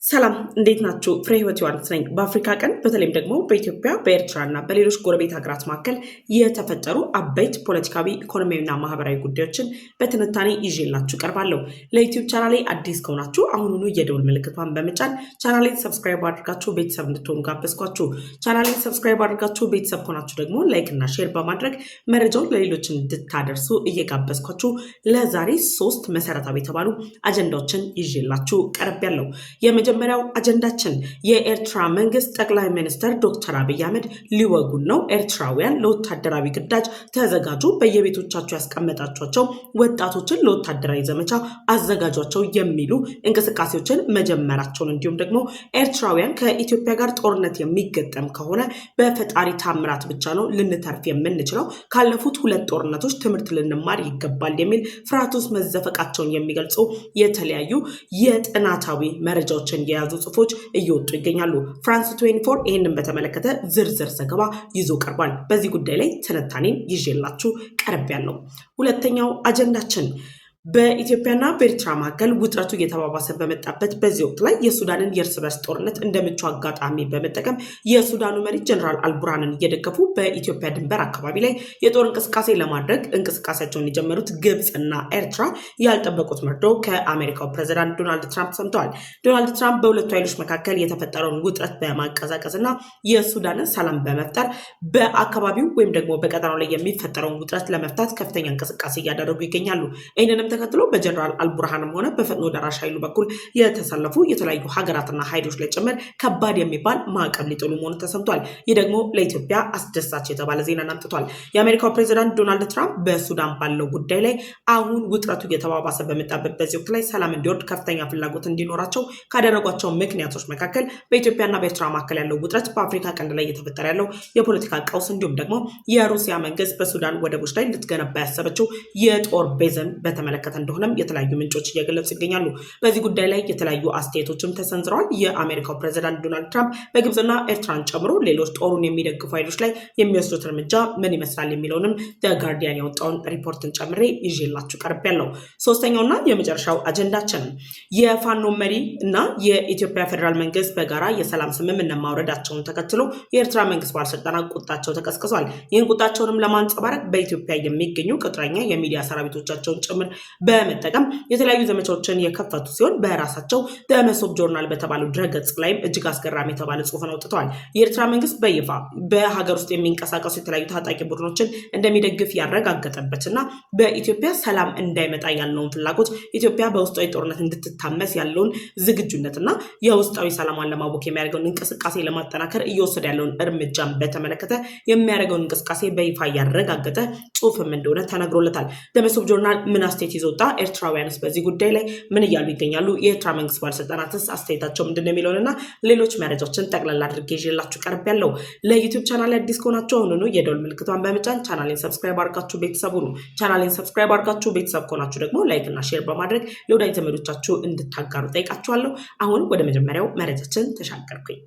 ሰላም እንዴት ናችሁ? ፍሬ ህይወት ዮሐንስ ነኝ። በአፍሪካ ቀንድ በተለይም ደግሞ በኢትዮጵያ በኤርትራና በሌሎች ጎረቤት ሀገራት መካከል የተፈጠሩ አበይት ፖለቲካዊ፣ ኢኮኖሚያዊና ማህበራዊ ጉዳዮችን በትንታኔ ይዤላችሁ ቀርባለሁ። ለዩቲዩብ ቻናሌ አዲስ ከሆናችሁ አሁኑኑ የደውል ምልክቷን በመጫን ቻናሌን ሰብስክራይብ አድርጋችሁ ቤተሰብ እንድትሆኑ ጋበዝኳችሁ። ቻናሌን ሰብስክራይብ አድርጋችሁ ቤተሰብ ከሆናችሁ ደግሞ ላይክ እና ሼር በማድረግ መረጃውን ለሌሎች እንድታደርሱ እየጋበዝኳችሁ ለዛሬ 3 መሰረታዊ የተባሉ አጀንዳዎችን ይዤላችሁ ቀርቤያለሁ። የመጀመሪያው አጀንዳችን የኤርትራ መንግስት ጠቅላይ ሚኒስትር ዶክተር አብይ አህመድ ሊወጉን ነው፣ ኤርትራውያን ለወታደራዊ ግዳጅ ተዘጋጁ፣ በየቤቶቻቸው ያስቀመጣቸው ወጣቶችን ለወታደራዊ ዘመቻ አዘጋጇቸው የሚሉ እንቅስቃሴዎችን መጀመራቸውን እንዲሁም ደግሞ ኤርትራውያን ከኢትዮጵያ ጋር ጦርነት የሚገጠም ከሆነ በፈጣሪ ታምራት ብቻ ነው ልንተርፍ የምንችለው፣ ካለፉት 2 ጦርነቶች ትምህርት ልንማር ይገባል የሚል ፍርሃት ውስጥ መዘፈቃቸውን የሚገልጹ የተለያዩ የጥናታዊ መረጃዎችን የያዙ ጽሑፎች እየወጡ ይገኛሉ። ፍራንስ 24 ይህንን በተመለከተ ዝርዝር ዘገባ ይዞ ቀርቧል። በዚህ ጉዳይ ላይ ትንታኔን ይዤላችሁ ቀርቤያለሁ። ሁለተኛው አጀንዳችን በኢትዮጵያና በኤርትራ መካከል ውጥረቱ እየተባባሰ በመጣበት በዚህ ወቅት ላይ የሱዳንን የእርስ በርስ ጦርነት እንደምቹ አጋጣሚ በመጠቀም የሱዳኑ መሪ ጀነራል አልቡርሃንን እየደገፉ በኢትዮጵያ ድንበር አካባቢ ላይ የጦር እንቅስቃሴ ለማድረግ እንቅስቃሴያቸውን የጀመሩት ግብፅ እና ኤርትራ ያልጠበቁት መርዶ ከአሜሪካው ፕሬዚዳንት ዶናልድ ትራምፕ ሰምተዋል። ዶናልድ ትራምፕ በሁለቱ ኃይሎች መካከል የተፈጠረውን ውጥረት በማቀዛቀዝ እና የሱዳንን ሰላም በመፍጠር በአካባቢው ወይም ደግሞ በቀጠናው ላይ የሚፈጠረውን ውጥረት ለመፍታት ከፍተኛ እንቅስቃሴ እያደረጉ ይገኛሉ። ይህንንም ተከትሎ በጀነራል አልቡርሃንም ሆነ በፈጥኖ ደራሽ ኃይሉ በኩል የተሰለፉ የተለያዩ ሀገራትና ኃይሎች ላይ ጭምር ከባድ የሚባል ማዕቀብ ሊጥሉ መሆኑ ተሰምቷል። ይህ ደግሞ ለኢትዮጵያ አስደሳች የተባለ ዜናን አምጥቷል። የአሜሪካው ፕሬዚዳንት ዶናልድ ትራምፕ በሱዳን ባለው ጉዳይ ላይ አሁን ውጥረቱ እየተባባሰ በመጣበት በዚህ ወቅት ላይ ሰላም እንዲወርድ ከፍተኛ ፍላጎት እንዲኖራቸው ካደረጓቸው ምክንያቶች መካከል በኢትዮጵያና በኤርትራ መካከል ያለው ውጥረት፣ በአፍሪካ ቀንድ ላይ እየተፈጠረ ያለው የፖለቲካ ቀውስ እንዲሁም ደግሞ የሩሲያ መንግስት በሱዳን ወደቦች ላይ ልትገነባ ያሰበችው የጦር ቤዝን በተመለከተ እንደሆነም የተለያዩ ምንጮች እየገለጹ ይገኛሉ። በዚህ ጉዳይ ላይ የተለያዩ አስተያየቶችም ተሰንዝረዋል። የአሜሪካው ፕሬዚዳንት ዶናልድ ትራምፕ በግብፅና ኤርትራን ጨምሮ ሌሎች ጦሩን የሚደግፉ ኃይሎች ላይ የሚወስዱት እርምጃ ምን ይመስላል የሚለውንም ጋርዲያን ያወጣውን ሪፖርትን ጨምሬ ይዤላችሁ ቀርቤያለሁ። ሶስተኛውና የመጨረሻው አጀንዳችን የፋኖ መሪ እና የኢትዮጵያ ፌዴራል መንግስት በጋራ የሰላም ስምምነት ማውረዳቸውን ተከትሎ የኤርትራ መንግስት ባለስልጣናት ቁጣቸው ተቀስቅሷል። ይህን ቁጣቸውንም ለማንጸባረቅ በኢትዮጵያ የሚገኙ ቅጥረኛ የሚዲያ ሰራዊቶቻቸውን ጭምር በመጠቀም የተለያዩ ዘመቻዎችን የከፈቱ ሲሆን በራሳቸው በመሶብ ጆርናል በተባለው ድረገጽ ላይም እጅግ አስገራሚ የተባለ ጽሑፍን አውጥተዋል። የኤርትራ መንግስት በይፋ በሀገር ውስጥ የሚንቀሳቀሱ የተለያዩ ታጣቂ ቡድኖችን እንደሚደግፍ ያረጋገጠበትና በኢትዮጵያ ሰላም እንዳይመጣ ያለውን ፍላጎት፣ ኢትዮጵያ በውስጣዊ ጦርነት እንድትታመስ ያለውን ዝግጁነትና የውስጣዊ ሰላሟን ለማወክ የሚያደርገውን እንቅስቃሴ ለማጠናከር እየወሰደ ያለውን እርምጃን በተመለከተ የሚያደርገውን እንቅስቃሴ በይፋ ያረጋገጠ ጽሑፍም እንደሆነ ተነግሮለታል። በመሶብ ጆርናል ምን አስተያየት ይዞጣ? ኤርትራውያንስ በዚህ ጉዳይ ላይ ምን እያሉ ይገኛሉ? የኤርትራ መንግስት ባለስልጣናትስ አስተያየታቸው ምንድነው የሚለውንና ሌሎች መረጃዎችን ጠቅላላ አድርጌ ይዤላችሁ ቀርቤያለሁ። ለዩቲዩብ ቻናል አዲስ ከሆናችሁ አሁኑኑ የደወል ምልክቷን በመጫን ቻናሌን ሰብስክራይብ አድርጋችሁ ቤተሰብ ሁኑ። ቻናሌን ሰብስክራይብ አድርጋችሁ ቤተሰብ ከሆናችሁ ደግሞ ላይክ እና ሼር በማድረግ ለወዳጅ ዘመዶቻችሁ እንድታጋሩ ጠይቃችኋለሁ። አሁን ወደ መጀመሪያው መረጃችን ተሻገርኩኝ።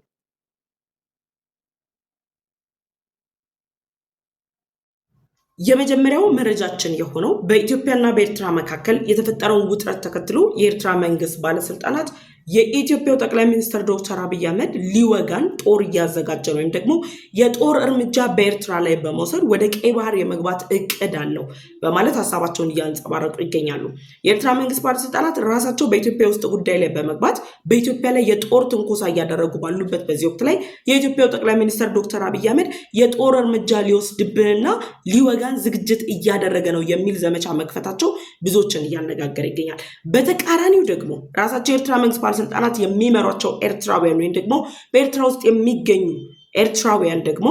የመጀመሪያው መረጃችን የሆነው በኢትዮጵያና በኤርትራ መካከል የተፈጠረውን ውጥረት ተከትሎ የኤርትራ መንግስት ባለስልጣናት የኢትዮጵያው ጠቅላይ ሚኒስትር ዶክተር አብይ አህመድ ሊወጋን ጦር እያዘጋጀ ነው ወይም ደግሞ የጦር እርምጃ በኤርትራ ላይ በመውሰድ ወደ ቀይ ባህር የመግባት እቅድ አለው በማለት ሀሳባቸውን እያንጸባረቁ ይገኛሉ። የኤርትራ መንግስት ባለስልጣናት ራሳቸው በኢትዮጵያ ውስጥ ጉዳይ ላይ በመግባት በኢትዮጵያ ላይ የጦር ትንኮሳ እያደረጉ ባሉበት በዚህ ወቅት ላይ የኢትዮጵያው ጠቅላይ ሚኒስትር ዶክተር አብይ አህመድ የጦር እርምጃ ሊወስድብንና ሊወጋን ዝግጅት እያደረገ ነው የሚል ዘመቻ መክፈታቸው ብዙዎችን እያነጋገረ ይገኛል። በተቃራኒው ደግሞ ራሳቸው የኤርትራ መንግስት ባለስልጣናት የሚመሯቸው ኤርትራውያን ወይም ደግሞ በኤርትራ ውስጥ የሚገኙ ኤርትራውያን ደግሞ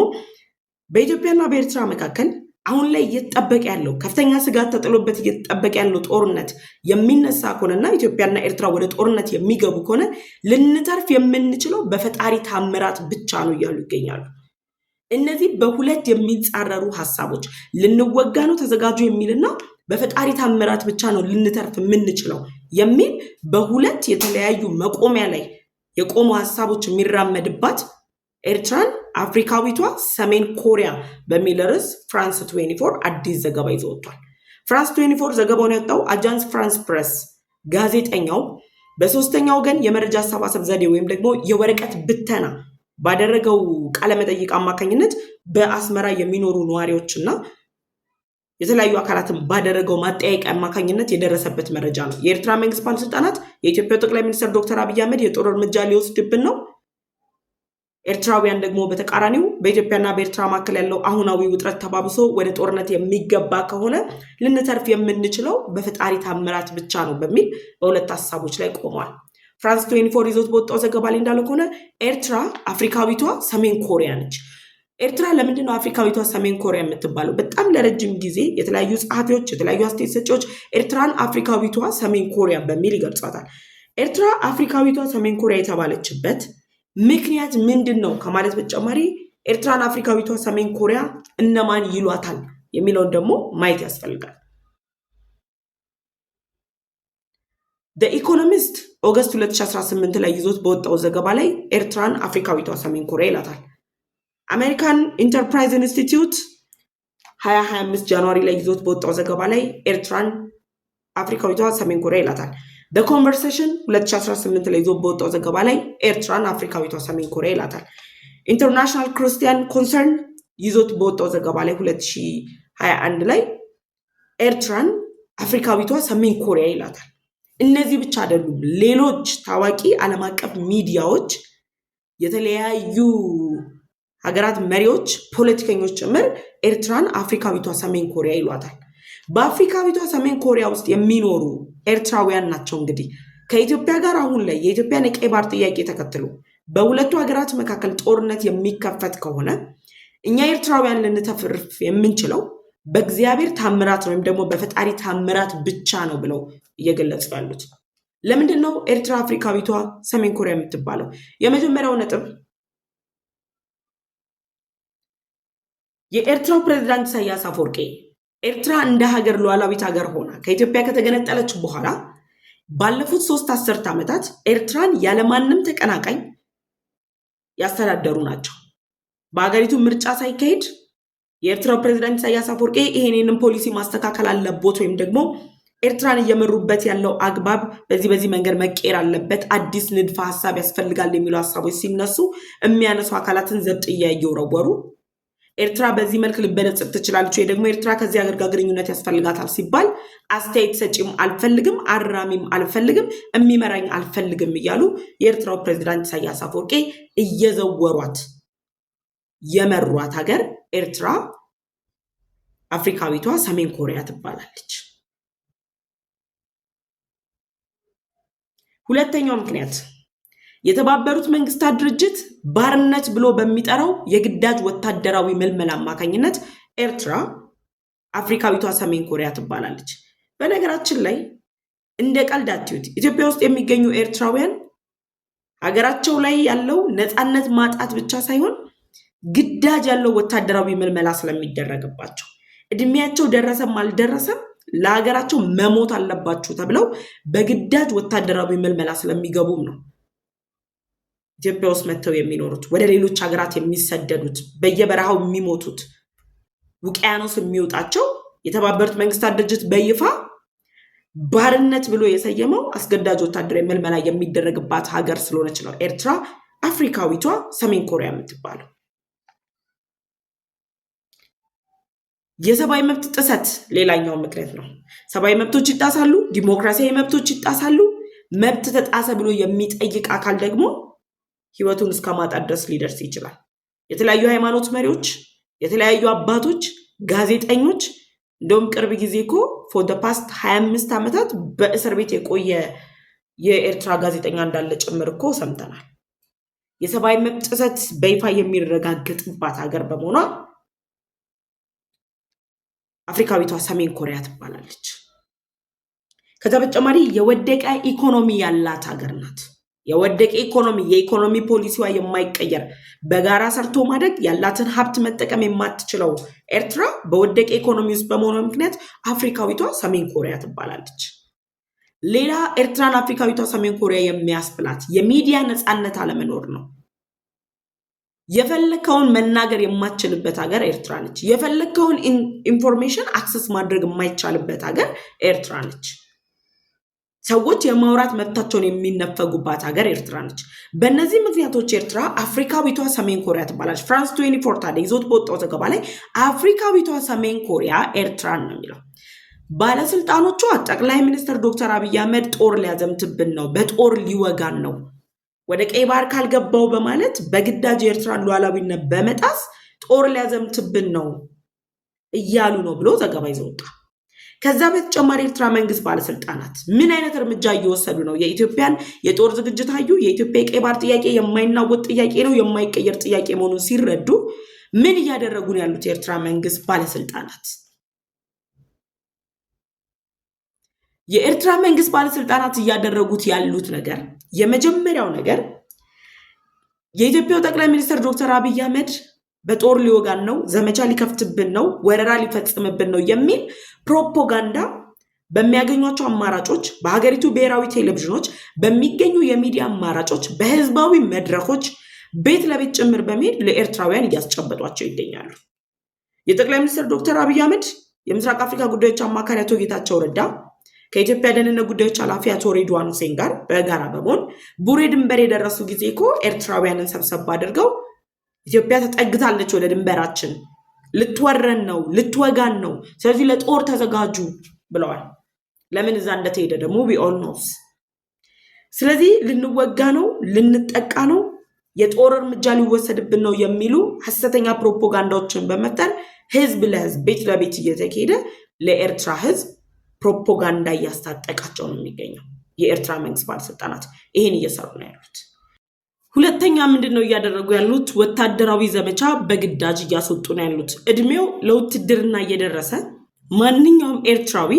በኢትዮጵያና በኤርትራ መካከል አሁን ላይ እየተጠበቀ ያለው ከፍተኛ ስጋት ተጥሎበት እየተጠበቀ ያለው ጦርነት የሚነሳ ከሆነና ኢትዮጵያና ኤርትራ ወደ ጦርነት የሚገቡ ከሆነ ልንተርፍ የምንችለው በፈጣሪ ታምራት ብቻ ነው እያሉ ይገኛሉ። እነዚህ በሁለት የሚጻረሩ ሀሳቦች ልንወጋ ነው ተዘጋጁ የሚልና በፈጣሪ ታምራት ብቻ ነው ልንተርፍ የምንችለው የሚል በሁለት የተለያዩ መቆሚያ ላይ የቆሙ ሀሳቦች የሚራመድባት ኤርትራን አፍሪካዊቷ ሰሜን ኮሪያ በሚል ርዕስ ፍራንስ 24 አዲስ ዘገባ ይዞ ወጥቷል። ፍራንስ 24 ዘገባውን ያወጣው አጃንስ ፍራንስ ፕሬስ ጋዜጠኛው በሶስተኛው ወገን የመረጃ አሰባሰብ ዘዴ ወይም ደግሞ የወረቀት ብተና ባደረገው ቃለ መጠይቅ አማካኝነት በአስመራ የሚኖሩ ነዋሪዎችና የተለያዩ አካላትን ባደረገው ማጠያየቅ አማካኝነት የደረሰበት መረጃ ነው። የኤርትራ መንግስት ባለስልጣናት የኢትዮጵያ ጠቅላይ ሚኒስትር ዶክተር አብይ አህመድ የጦር እርምጃ ሊወስድብን ነው፣ ኤርትራውያን ደግሞ በተቃራኒው በኢትዮጵያና በኤርትራ መካከል ያለው አሁናዊ ውጥረት ተባብሶ ወደ ጦርነት የሚገባ ከሆነ ልንተርፍ የምንችለው በፈጣሪ ታምራት ብቻ ነው በሚል በሁለት ሀሳቦች ላይ ቆመዋል። ፍራንስ 24 ይዞት በወጣው ዘገባ ላይ እንዳለው ከሆነ ኤርትራ አፍሪካዊቷ ሰሜን ኮሪያ ነች። ኤርትራ ለምንድን ነው አፍሪካዊቷ ሰሜን ኮሪያ የምትባለው? በጣም ለረጅም ጊዜ የተለያዩ ጸሐፊዎች፣ የተለያዩ አስተያየት ሰጪዎች ኤርትራን አፍሪካዊቷ ሰሜን ኮሪያ በሚል ይገልጿታል። ኤርትራ አፍሪካዊቷ ሰሜን ኮሪያ የተባለችበት ምክንያት ምንድን ነው ከማለት በተጨማሪ ኤርትራን አፍሪካዊቷ ሰሜን ኮሪያ እነማን ይሏታል የሚለውን ደግሞ ማየት ያስፈልጋል። ኢኮኖሚስት ኦገስት 2018 ላይ ይዞት በወጣው ዘገባ ላይ ኤርትራን አፍሪካዊቷ ሰሜን ኮሪያ ይላታል። አሜሪካን ኢንተርፕራይዝ ኢንስቲትዩት 2025 ጃንዋሪ ላይ ይዞት በወጣው ዘገባ ላይ ኤርትራን አፍሪካዊቷ ሰሜን ኮሪያ ይላታል። በኮንቨርሴሽን 2018 ላይ ይዞት በወጣው ዘገባ ላይ ኤርትራን አፍሪካዊቷ ሰሜን ኮሪያ ይላታል። ኢንተርናሽናል ክርስቲያን ኮንሰርን ይዞት በወጣው ዘገባ ላይ 2021 ላይ ኤርትራን አፍሪካዊቷ ሰሜን ኮሪያ ይላታል። እነዚህ ብቻ አይደሉም። ሌሎች ታዋቂ ዓለም አቀፍ ሚዲያዎች፣ የተለያዩ ሀገራት መሪዎች፣ ፖለቲከኞች ጭምር ኤርትራን አፍሪካዊቷ ሰሜን ኮሪያ ይሏታል። በአፍሪካዊቷ ሰሜን ኮሪያ ውስጥ የሚኖሩ ኤርትራውያን ናቸው። እንግዲህ ከኢትዮጵያ ጋር አሁን ላይ የኢትዮጵያን የቀይ ባህር ጥያቄ ተከትሎ በሁለቱ ሀገራት መካከል ጦርነት የሚከፈት ከሆነ እኛ ኤርትራውያን ልንተርፍ የምንችለው በእግዚአብሔር ታምራት ወይም ደግሞ በፈጣሪ ታምራት ብቻ ነው ብለው እየገለጹ ያሉት። ለምንድን ነው ኤርትራ አፍሪካዊቷ ሰሜን ኮሪያ የምትባለው? የመጀመሪያው ነጥብ የኤርትራው ፕሬዝዳንት ኢሳያስ አፈወርቂ ኤርትራ እንደ ሀገር ሉዓላዊት ሀገር ሆና ከኢትዮጵያ ከተገነጠለች በኋላ ባለፉት 3 አስርት ዓመታት ኤርትራን ያለማንም ተቀናቃኝ ያስተዳደሩ ናቸው። በሀገሪቱ ምርጫ ሳይካሄድ የኤርትራው ፕሬዝዳንት ኢሳያስ አፈወርቂ ይሄንን ፖሊሲ ማስተካከል አለበት ወይም ደግሞ ኤርትራን እየመሩበት ያለው አግባብ በዚህ መንገድ መቀየር አለበት፣ አዲስ ንድፈ ሐሳብ ያስፈልጋል የሚሉ ሐሳቦች ሲነሱ የሚያነሱ አካላትን ዘብጥያ እየወረወሩ ኤርትራ በዚህ መልክ ልበለጽግ ትችላለች ወይ ደግሞ ኤርትራ ከዚህ ሀገር ጋር ግንኙነት ያስፈልጋታል ሲባል አስተያየት ሰጪም አልፈልግም፣ አራሚም አልፈልግም፣ የሚመራኝ አልፈልግም እያሉ የኤርትራው ፕሬዝዳንት ኢሳያስ አፈወርቂ እየዘወሯት የመሯት ሀገር ኤርትራ አፍሪካዊቷ ሰሜን ኮሪያ ትባላለች። ሁለተኛው ምክንያት የተባበሩት መንግስታት ድርጅት ባርነት ብሎ በሚጠራው የግዳጅ ወታደራዊ መልመላ አማካኝነት ኤርትራ አፍሪካዊቷ ሰሜን ኮሪያ ትባላለች። በነገራችን ላይ እንደ ቀልድ አትዩት። ኢትዮጵያ ውስጥ የሚገኙ ኤርትራውያን ሀገራቸው ላይ ያለው ነፃነት ማጣት ብቻ ሳይሆን ግዳጅ ያለው ወታደራዊ መልመላ ስለሚደረግባቸው እድሜያቸው ደረሰም አልደረሰም ለሀገራቸው መሞት አለባችሁ ተብለው በግዳጅ ወታደራዊ መልመላ ስለሚገቡም ነው ኢትዮጵያ ውስጥ መጥተው የሚኖሩት፣ ወደ ሌሎች ሀገራት የሚሰደዱት፣ በየበረሃው የሚሞቱት፣ ውቅያኖስ የሚወጣቸው የተባበሩት መንግስታት ድርጅት በይፋ ባርነት ብሎ የሰየመው አስገዳጅ ወታደራዊ መልመላ የሚደረግባት ሀገር ስለሆነች ነው ኤርትራ አፍሪካዊቷ ሰሜን ኮሪያ የምትባለው። የሰብአዊ መብት ጥሰት ሌላኛው ምክንያት ነው። ሰብአዊ መብቶች ይጣሳሉ፣ ዲሞክራሲያዊ መብቶች ይጣሳሉ። መብት ተጣሰ ብሎ የሚጠይቅ አካል ደግሞ ህይወቱን እስከ ማጣት ድረስ ሊደርስ ይችላል። የተለያዩ ሃይማኖት መሪዎች፣ የተለያዩ አባቶች፣ ጋዜጠኞች እንደውም ቅርብ ጊዜ እኮ for the past 25 ዓመታት በእስር ቤት የቆየ የኤርትራ ጋዜጠኛ እንዳለ ጭምር እኮ ሰምተናል። የሰብአዊ መብት ጥሰት በይፋ የሚረጋገጥባት ሀገር በመሆኗ አፍሪካዊቷ ሰሜን ኮሪያ ትባላለች። ከዛ በተጨማሪ የወደቀ ኢኮኖሚ ያላት ሀገር ናት። የወደቀ ኢኮኖሚ፣ የኢኮኖሚ ፖሊሲዋ የማይቀየር በጋራ ሰርቶ ማደግ ያላትን ሀብት መጠቀም የማትችለው ኤርትራ በወደቀ ኢኮኖሚ ውስጥ በመሆኗ ምክንያት አፍሪካዊቷ ሰሜን ኮሪያ ትባላለች። ሌላ ኤርትራን አፍሪካዊቷ ሰሜን ኮሪያ የሚያስብላት የሚዲያ ነፃነት አለመኖር ነው። የፈለከውን መናገር የማትችልበት ሀገር ኤርትራ ነች። የፈለከውን ኢንፎርሜሽን አክሰስ ማድረግ የማይቻልበት ሀገር ኤርትራ ነች። ሰዎች የማውራት መብታቸውን የሚነፈጉባት ሀገር ኤርትራ ነች። በእነዚህ ምክንያቶች ኤርትራ አፍሪካዊቷ ሰሜን ኮሪያ ትባላለች። ፍራንስ 24 ታዲያ ይዞት በወጣው ዘገባ ላይ አፍሪካዊቷ ሰሜን ኮሪያ ኤርትራን ነው የሚለው። ባለስልጣኖቿ ጠቅላይ ሚኒስትር ዶክተር አብይ አህመድ ጦር ሊያዘምትብን ነው፣ በጦር ሊወጋን ነው፣ ወደ ቀይ ባህር ካልገባው በማለት በግዳጅ የኤርትራን ሉዓላዊነት በመጣስ ጦር ሊያዘምትብን ነው እያሉ ነው ብሎ ዘገባ ይዞ ወጣ። ከዛ በተጨማሪ ኤርትራ መንግስት ባለስልጣናት ምን አይነት እርምጃ እየወሰዱ ነው? የኢትዮጵያን የጦር ዝግጅት አዩ። የኢትዮጵያ የቀይ ባህር ጥያቄ የማይናወጥ ጥያቄ ነው፣ የማይቀየር ጥያቄ መሆኑን ሲረዱ ምን እያደረጉ ነው ያሉት የኤርትራ መንግስት ባለስልጣናት? የኤርትራ መንግስት ባለስልጣናት እያደረጉት ያሉት ነገር የመጀመሪያው ነገር የኢትዮጵያው ጠቅላይ ሚኒስትር ዶክተር አብይ አህመድ በጦር ሊወጋን ነው፣ ዘመቻ ሊከፍትብን ነው፣ ወረራ ሊፈጽምብን ነው የሚል ፕሮፓጋንዳ በሚያገኟቸው አማራጮች፣ በሀገሪቱ ብሔራዊ ቴሌቪዥኖች በሚገኙ የሚዲያ አማራጮች፣ በህዝባዊ መድረኮች ቤት ለቤት ጭምር በመሄድ ለኤርትራውያን እያስጨበጧቸው ይገኛሉ። የጠቅላይ ሚኒስትር ዶክተር አብይ አህመድ የምስራቅ አፍሪካ ጉዳዮች አማካሪ አቶ ጌታቸው ረዳ ከኢትዮጵያ ደህንነት ጉዳዮች ኃላፊ አቶ ሬድዋን ሁሴን ጋር በጋራ በመሆን ቡሬ ድንበር የደረሱ ጊዜ እኮ ኤርትራውያንን ሰብሰብ አድርገው ኢትዮጵያ ተጠግታለች ወደ ድንበራችን፣ ልትወረን ነው፣ ልትወጋን ነው፣ ስለዚህ ለጦር ተዘጋጁ ብለዋል። ለምን እዛ እንደተሄደ ደግሞ we all knows። ስለዚህ ልንወጋ ነው፣ ልንጠቃ ነው፣ የጦር እርምጃ ሊወሰድብን ነው የሚሉ ሐሰተኛ ፕሮፓጋንዳዎችን በመፍጠር ህዝብ ለህዝብ ቤት ለቤት እየተካሄደ ለኤርትራ ህዝብ ፕሮፓጋንዳ እያስታጠቃቸው ነው የሚገኘው። የኤርትራ መንግስት ባለስልጣናት ይሄን እየሰሩ ነው ያሉት። ሁለተኛ ምንድነው እያደረጉ ያሉት? ወታደራዊ ዘመቻ በግዳጅ እያስወጡ ነው ያሉት። እድሜው ለውትድርና እየደረሰ ማንኛውም ኤርትራዊ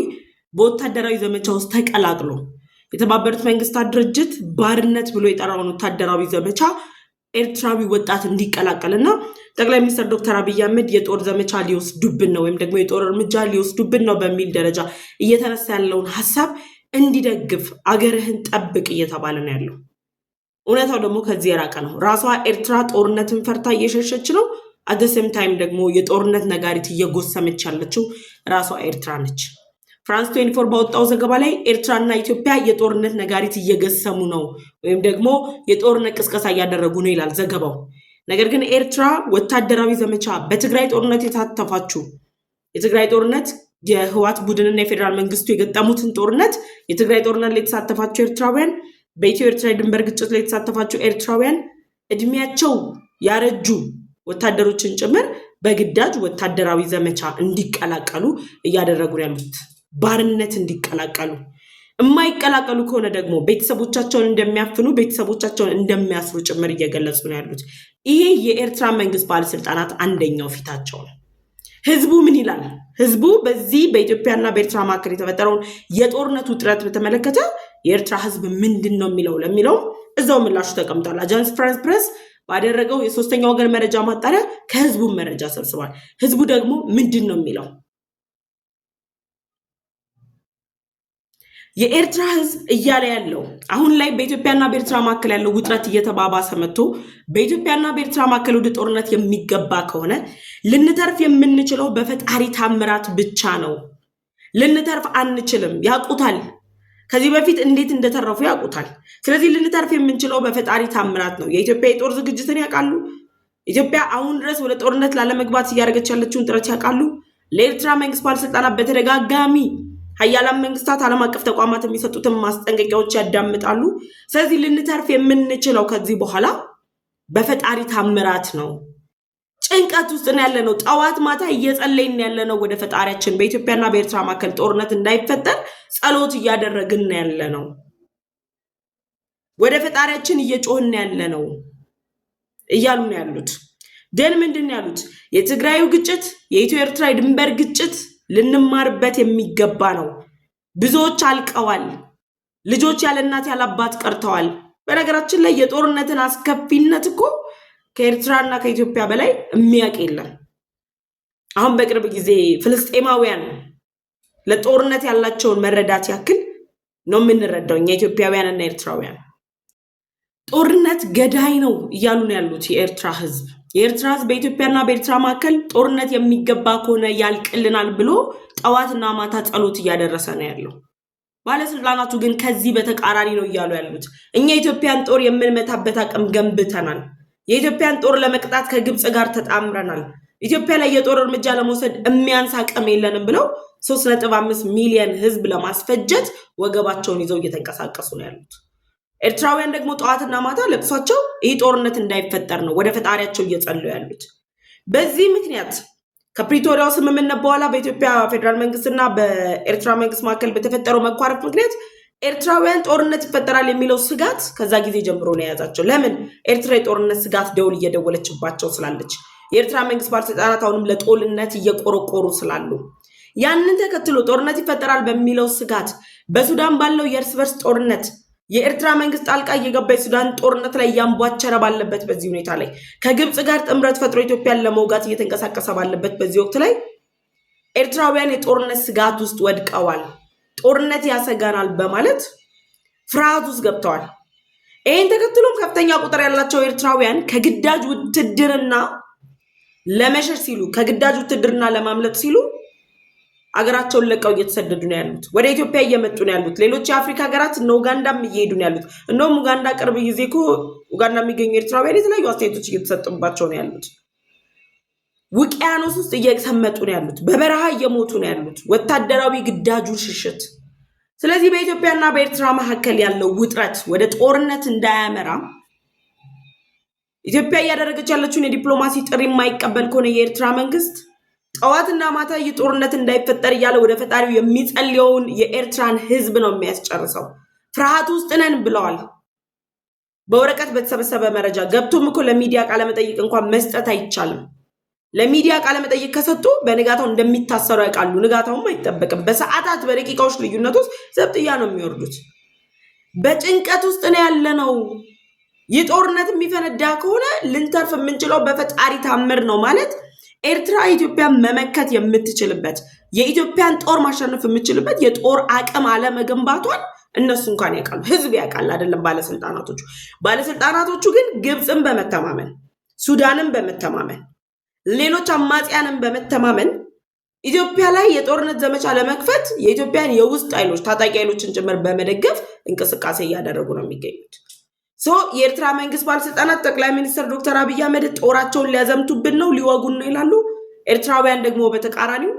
በወታደራዊ ዘመቻ ውስጥ ተቀላቅሎ የተባበሩት መንግስታት ድርጅት ባርነት ብሎ የጠራውን ወታደራዊ ዘመቻ ኤርትራዊ ወጣት እንዲቀላቀልና ጠቅላይ ሚኒስትር ዶክተር አብይ አህመድ የጦር ዘመቻ ሊወስዱብን ነው ወይም ደግሞ የጦር እርምጃ ሊወስዱብን ነው በሚል ደረጃ እየተነሳ ያለውን ሐሳብ እንዲደግፍ አገርህን ጠብቅ እየተባለ ነው ያለው። እውነታው ደግሞ ከዚህ የራቀ ነው። ራሷ ኤርትራ ጦርነትን ፈርታ እየሸሸች ነው። አደሰም ታይም ደግሞ የጦርነት ነጋሪት እየጎሰመች ያለችው ራሷ ኤርትራ ነች። ፍራንስ 24 ባወጣው ዘገባ ላይ ኤርትራና ኢትዮጵያ የጦርነት ነጋሪት እየገሰሙ ነው ወይም ደግሞ የጦርነት ቅስቀሳ እያደረጉ ነው ይላል ዘገባው። ነገር ግን ኤርትራ ወታደራዊ ዘመቻ በትግራይ ጦርነት የታተፋችሁ የትግራይ ጦርነት የህዋት ቡድንና የፌደራል መንግስቱ የገጠሙትን ጦርነት የትግራይ ጦርነት ላይ የተሳተፋችሁ ኤርትራውያን፣ በኢትዮ ኤርትራ ድንበር ግጭት ላይ የተሳተፋችሁ ኤርትራውያን እድሜያቸው ያረጁ ወታደሮችን ጭምር በግዳጅ ወታደራዊ ዘመቻ እንዲቀላቀሉ እያደረጉ ያሉት፣ ባርነት እንዲቀላቀሉ። የማይቀላቀሉ ከሆነ ደግሞ ቤተሰቦቻቸውን እንደሚያፍኑ ቤተሰቦቻቸውን እንደሚያስሩ ጭምር እየገለጹ ነው ያሉት። ይሄ የኤርትራ መንግስት ባለስልጣናት አንደኛው ፊታቸው ነው። ህዝቡ ምን ይላል? ህዝቡ በዚህ በኢትዮጵያና በኤርትራ መካከል የተፈጠረውን የጦርነት ውጥረት በተመለከተ የኤርትራ ህዝብ ምንድን ነው የሚለው ለሚለው እዛው ምላሹ ተቀምጧል። አጃንስ ፍራንስ ፕሬስ ባደረገው የሶስተኛ ወገን መረጃ ማጣሪያ ከህዝቡ መረጃ ሰብስቧል። ህዝቡ ደግሞ ምንድን ነው የሚለው? የኤርትራ ህዝብ እያለ ያለው አሁን ላይ በኢትዮጵያና በኤርትራ መካከል ያለው ውጥረት እየተባባሰ መጥቶ በኢትዮጵያና በኤርትራ መካከል ወደ ጦርነት የሚገባ ከሆነ ልንተርፍ የምንችለው በፈጣሪ ታምራት ብቻ ነው። ልንተርፍ አንችልም። ያውቁታል። ከዚህ በፊት እንዴት እንደተረፉ ያውቁታል። ስለዚህ ልንተርፍ የምንችለው በፈጣሪ ታምራት ነው። የኢትዮጵያ የጦር ዝግጅትን ያውቃሉ። ኢትዮጵያ አሁን ድረስ ወደ ጦርነት ላለመግባት እያደረገች ያለችውን ጥረት ያውቃሉ። ለኤርትራ መንግስት ባለስልጣናት በተደጋጋሚ ሀያላን መንግስታት ዓለም አቀፍ ተቋማት የሚሰጡትን ማስጠንቀቂያዎች ያዳምጣሉ። ስለዚህ ልንተርፍ የምንችለው ከዚህ በኋላ በፈጣሪ ታምራት ነው። ጭንቀት ውስጥ ያለነው ጠዋት ማታ እየጸለይን ያለነው ወደ ፈጣሪያችን በኢትዮጵያና በኤርትራ መካከል ጦርነት እንዳይፈጠር ጸሎት እያደረግን ያለነው ወደ ፈጣሪያችን እየጮህን ያለነው እያሉ ነው ያሉት። ደን ምንድን ያሉት? የትግራዩ ግጭት የኢትዮ ኤርትራ ድንበር ግጭት ልንማርበት የሚገባ ነው። ብዙዎች አልቀዋል። ልጆች ያለ እናት ያለ አባት ቀርተዋል። በነገራችን ላይ የጦርነትን አስከፊነት እኮ ከኤርትራና ከኢትዮጵያ በላይ የሚያውቅ የለም። አሁን በቅርብ ጊዜ ፍልስጤማውያን ለጦርነት ያላቸውን መረዳት ያክል ነው የምንረዳው እኛ ኢትዮጵያውያንና ኤርትራውያን። ጦርነት ገዳይ ነው እያሉ ነው ያሉት የኤርትራ ህዝብ። የኤርትራ ህዝብ በኢትዮጵያና በኤርትራ መካከል ጦርነት የሚገባ ከሆነ ያልቅልናል ብሎ ጠዋትና ማታ ጸሎት እያደረሰ ነው ያለው። ባለስልጣናቱ ግን ከዚህ በተቃራኒ ነው እያሉ ያሉት። እኛ የኢትዮጵያን ጦር የምንመታበት አቅም ገንብተናል። የኢትዮጵያን ጦር ለመቅጣት ከግብጽ ጋር ተጣምረናል። ኢትዮጵያ ላይ የጦር እርምጃ ለመውሰድ የሚያንስ አቅም የለንም ብለው 3.5 ሚሊዮን ህዝብ ለማስፈጀት ወገባቸውን ይዘው እየተንቀሳቀሱ ነው ያሉት። ኤርትራውያን ደግሞ ጠዋትና ማታ ለቅሷቸው ይህ ጦርነት እንዳይፈጠር ነው ወደ ፈጣሪያቸው እየጸለዩ ያሉት። በዚህ ምክንያት ከፕሪቶሪያው ስምምነት በኋላ በኢትዮጵያ ፌደራል መንግስትና በኤርትራ መንግስት መካከል በተፈጠረው መኳረፍ ምክንያት ኤርትራውያን ጦርነት ይፈጠራል የሚለው ስጋት ከዛ ጊዜ ጀምሮ ነው የያዛቸው። ለምን? ኤርትራ የጦርነት ስጋት ደውል እየደወለችባቸው ስላለች፣ የኤርትራ መንግስት ባለስልጣናት አሁንም ለጦርነት እየቆረቆሩ ስላሉ፣ ያንን ተከትሎ ጦርነት ይፈጠራል በሚለው ስጋት በሱዳን ባለው የእርስ በርስ ጦርነት የኤርትራ መንግስት ጣልቃ እየገባ የሱዳን ጦርነት ላይ ያንቧቸረ ባለበት በዚህ ሁኔታ ላይ ከግብጽ ጋር ጥምረት ፈጥሮ ኢትዮጵያን ለመውጋት እየተንቀሳቀሰ ባለበት በዚህ ወቅት ላይ ኤርትራውያን የጦርነት ስጋት ውስጥ ወድቀዋል። ጦርነት ያሰጋናል በማለት ፍርሃት ውስጥ ገብተዋል። ይህን ተከትሎም ከፍተኛ ቁጥር ያላቸው ኤርትራውያን ከግዳጅ ውትድርና ለመሸሽ ሲሉ፣ ከግዳጅ ውትድርና ለማምለጥ ሲሉ አገራቸውን ለቀው እየተሰደዱ ነው ያሉት። ወደ ኢትዮጵያ እየመጡ ነው ያሉት። ሌሎች የአፍሪካ ሀገራት እነ ኡጋንዳም እየሄዱ ነው ያሉት። እንደውም ኡጋንዳ ቅርብ ጊዜ እኮ ኡጋንዳ የሚገኙ ኤርትራውያን የተለያዩ አስተያየቶች እየተሰጡባቸው ነው ያሉት። ውቅያኖስ ውስጥ እየሰመጡ ነው ያሉት። በበረሃ እየሞቱ ነው ያሉት። ወታደራዊ ግዳጁን ሽሽት። ስለዚህ በኢትዮጵያና በኤርትራ መካከል ያለው ውጥረት ወደ ጦርነት እንዳያመራ ኢትዮጵያ እያደረገች ያለችውን የዲፕሎማሲ ጥሪ የማይቀበል ከሆነ የኤርትራ መንግስት ጠዋትና ማታ የጦርነት እንዳይፈጠር እያለ ወደ ፈጣሪው የሚጸልየውን የኤርትራን ህዝብ ነው የሚያስጨርሰው። ፍርሃት ውስጥ ነን ብለዋል። በወረቀት በተሰበሰበ መረጃ ገብቶም እኮ ለሚዲያ ቃለ መጠይቅ እንኳን መስጠት አይቻልም። ለሚዲያ ቃለ መጠይቅ ከሰጡ በንጋታው እንደሚታሰሩ ያውቃሉ። ንጋታውም አይጠበቅም። በሰዓታት በደቂቃዎች ልዩነት ውስጥ ዘብጥያ ነው የሚወርዱት። በጭንቀት ውስጥ ነው ያለነው። ይህ ጦርነት የሚፈነዳ ከሆነ ልንተርፍ የምንችለው በፈጣሪ ታምር ነው ማለት ኤርትራ ኢትዮጵያን መመከት የምትችልበት የኢትዮጵያን ጦር ማሸነፍ የምትችልበት የጦር አቅም አለመገንባቷን እነሱ እንኳን ያውቃሉ። ህዝብ ያውቃል አይደለም ባለስልጣናቶቹ ግን ግብፅን በመተማመን ሱዳንን በመተማመን ሌሎች አማጽያንን በመተማመን ኢትዮጵያ ላይ የጦርነት ዘመቻ ለመክፈት የኢትዮጵያን የውስጥ ኃይሎች ታጣቂ ኃይሎችን ጭምር በመደገፍ እንቅስቃሴ እያደረጉ ነው የሚገኙት። የኤርትራ መንግስት ባለስልጣናት ጠቅላይ ሚኒስትር ዶክተር አብይ አህመድ ጦራቸውን ሊያዘምቱብን ነው ሊወጉን ነው ይላሉ። ኤርትራውያን ደግሞ በተቃራኒው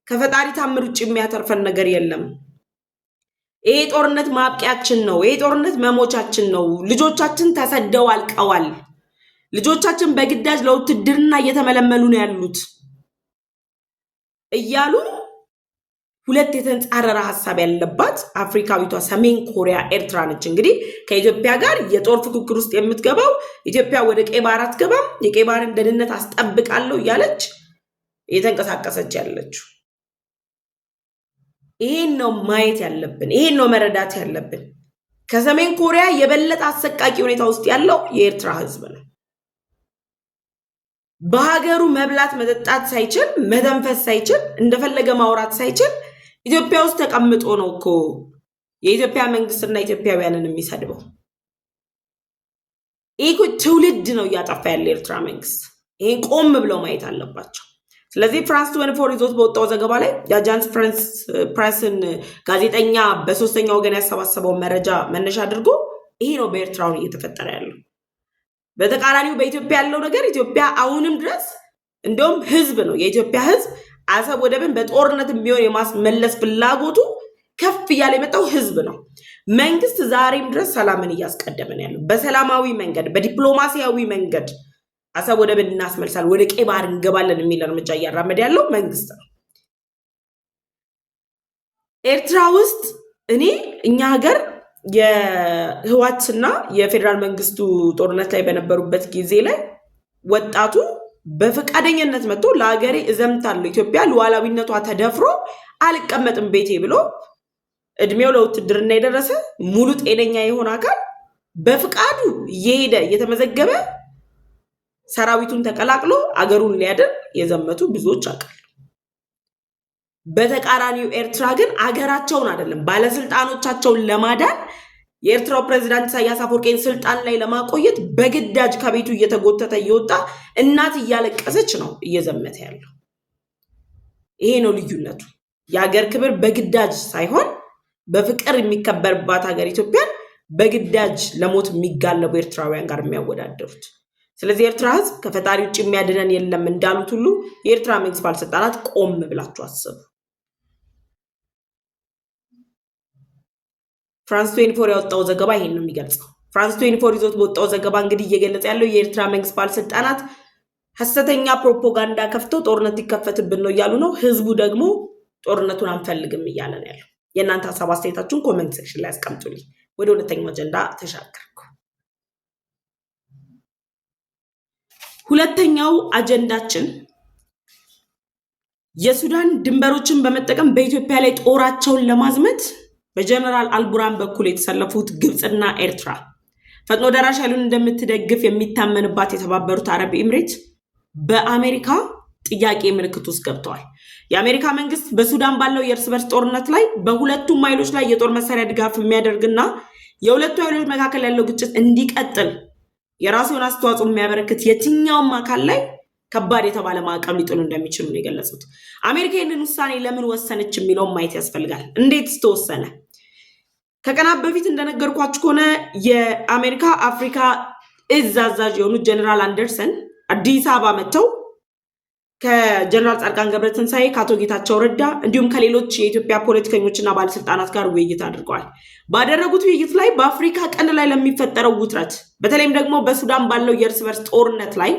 ከፈጣሪ ታምር ውጭ የሚያተርፈን ነገር የለም፣ ይሄ ጦርነት ማብቂያችን ነው፣ ይሄ ጦርነት መሞቻችን ነው፣ ልጆቻችን ተሰደው አልቀዋል፣ ልጆቻችን በግዳጅ ለውትድርና እየተመለመሉ ነው ያሉት እያሉ ሁለት የተንጻረረ ሐሳብ ያለባት አፍሪካዊቷ ሰሜን ኮሪያ ኤርትራ ነች። እንግዲህ ከኢትዮጵያ ጋር የጦር ፍክክር ውስጥ የምትገባው ኢትዮጵያ ወደ ቀይ ባህር አትገባም፣ የቀይ ባህርን ደህንነት አስጠብቃለሁ እያለች እየተንቀሳቀሰች ያለችው። ይሄን ነው ማየት ያለብን፣ ይሄን ነው መረዳት ያለብን። ከሰሜን ኮሪያ የበለጠ አሰቃቂ ሁኔታ ውስጥ ያለው የኤርትራ ህዝብ ነው። በሀገሩ መብላት መጠጣት ሳይችል መተንፈስ ሳይችል እንደፈለገ ማውራት ሳይችል ኢትዮጵያ ውስጥ ተቀምጦ ነው እኮ የኢትዮጵያ መንግስትና ኢትዮጵያውያንን የሚሰድበው። ይሄ ትውልድ ነው እያጠፋ ያለ የኤርትራ መንግስት። ይሄን ቆም ብለው ማየት አለባቸው። ስለዚህ ፍራንስ 24 ይዞት በወጣው ዘገባ ላይ የአጃንስ ፕሬስን ጋዜጠኛ በሶስተኛ ወገን ያሰባሰበው መረጃ መነሻ አድርጎ ይሄ ነው በኤርትራውን እየተፈጠረ ያለው። በተቃራኒው በኢትዮጵያ ያለው ነገር ኢትዮጵያ አሁንም ድረስ እንደውም ህዝብ ነው የኢትዮጵያ ህዝብ አሰብ ወደብን በጦርነት ቢሆን የማስመለስ ፍላጎቱ ከፍ እያለ የመጣው ህዝብ ነው። መንግስት ዛሬም ድረስ ሰላምን እያስቀደመ ነው ያለው። በሰላማዊ መንገድ በዲፕሎማሲያዊ መንገድ አሰብ ወደብን እናስመልሳለን፣ ወደ ቀይ ባህር እንገባለን የሚል እርምጃ እያራመደ ያለው መንግስት ነው። ኤርትራ ውስጥ እኛ ሀገር የህዋትና የፌደራል መንግስቱ ጦርነት ላይ በነበሩበት ጊዜ ላይ ወጣቱ በፈቃደኝነት መጥቶ ለሀገሬ እዘምታለሁ፣ ኢትዮጵያ ሉዓላዊነቷ ተደፍሮ አልቀመጥም ቤቴ ብሎ እድሜው ለውትድርና የደረሰ ሙሉ ጤነኛ የሆነ አካል በፍቃዱ እየሄደ እየተመዘገበ ሰራዊቱን ተቀላቅሎ አገሩን ሊያድን የዘመቱ ብዙዎች አውቃለሁ። በተቃራኒው ኤርትራ ግን አገራቸውን አይደለም ባለስልጣኖቻቸውን ለማዳን የኤርትራው ፕሬዝዳንት ኢሳያስ አፈወርቂን ስልጣን ላይ ለማቆየት በግዳጅ ከቤቱ እየተጎተተ እየወጣ እናት እያለቀሰች ነው እየዘመተ ያለው። ይሄ ነው ልዩነቱ። የሀገር ክብር በግዳጅ ሳይሆን በፍቅር የሚከበርባት ሀገር ኢትዮጵያን በግዳጅ ለሞት የሚጋለቡ ኤርትራውያን ጋር የሚያወዳደሩት። ስለዚህ ኤርትራ ህዝብ ከፈጣሪ ውጭ የሚያድነን የለም እንዳሉት ሁሉ የኤርትራ መንግስት ባለስልጣናት ቆም ብላችሁ አስቡ። ፍራንስ 24 ያወጣው ዘገባ ይሄን ነው የሚገልጸው። ፍራንስ 24 ይዞት በወጣው ዘገባ እንግዲህ እየገለጸ ያለው የኤርትራ መንግስት ባለስልጣናት ሐሰተኛ ፕሮፓጋንዳ ከፍተው ጦርነት ይከፈትብን ነው እያሉ ነው። ህዝቡ ደግሞ ጦርነቱን አንፈልግም እያለ ነው ያለው። የእናንተ ሐሳብ አስተያየታችሁን ኮሜንት ሴክሽን ላይ አስቀምጡልኝ። ወደ ሁለተኛው አጀንዳ ተሻገርኩ። ሁለተኛው አጀንዳችን የሱዳን ድንበሮችን በመጠቀም በኢትዮጵያ ላይ ጦራቸውን ለማዝመት በጀነራል አልቡራን በኩል የተሰለፉት ግብጽና ኤርትራ ፈጥኖ ደራሽ ኃይሉን እንደምትደግፍ የሚታመንባት የተባበሩት አረብ ኤምሬት በአሜሪካ ጥያቄ ምልክት ውስጥ ገብተዋል። የአሜሪካ መንግስት በሱዳን ባለው የእርስ በርስ ጦርነት ላይ በሁለቱም ኃይሎች ላይ የጦር መሳሪያ ድጋፍ የሚያደርግና የሁለቱ ኃይሎች መካከል ያለው ግጭት እንዲቀጥል የራሱን አስተዋጽኦ የሚያበረክት የትኛውም አካል ላይ ከባድ የተባለ ማዕቀብ ሊጥሉ እንደሚችሉ ነው የገለጹት። አሜሪካ ይህንን ውሳኔ ለምን ወሰነች የሚለውን ማየት ያስፈልጋል። እንዴትስ ተወሰነ? ከቀናት በፊት እንደነገርኳችሁ ከሆነ የአሜሪካ አፍሪካ እዝ አዛዥ የሆኑት ጀነራል አንደርሰን አዲስ አበባ መጥተው ከጀነራል ጻድቃን ገብረትንሳኤ ከአቶ ጌታቸው ረዳ እንዲሁም ከሌሎች የኢትዮጵያ ፖለቲከኞችና ባለስልጣናት ጋር ውይይት አድርገዋል። ባደረጉት ውይይት ላይ በአፍሪካ ቀንድ ላይ ለሚፈጠረው ውጥረት በተለይም ደግሞ በሱዳን ባለው የእርስ በርስ ጦርነት ላይ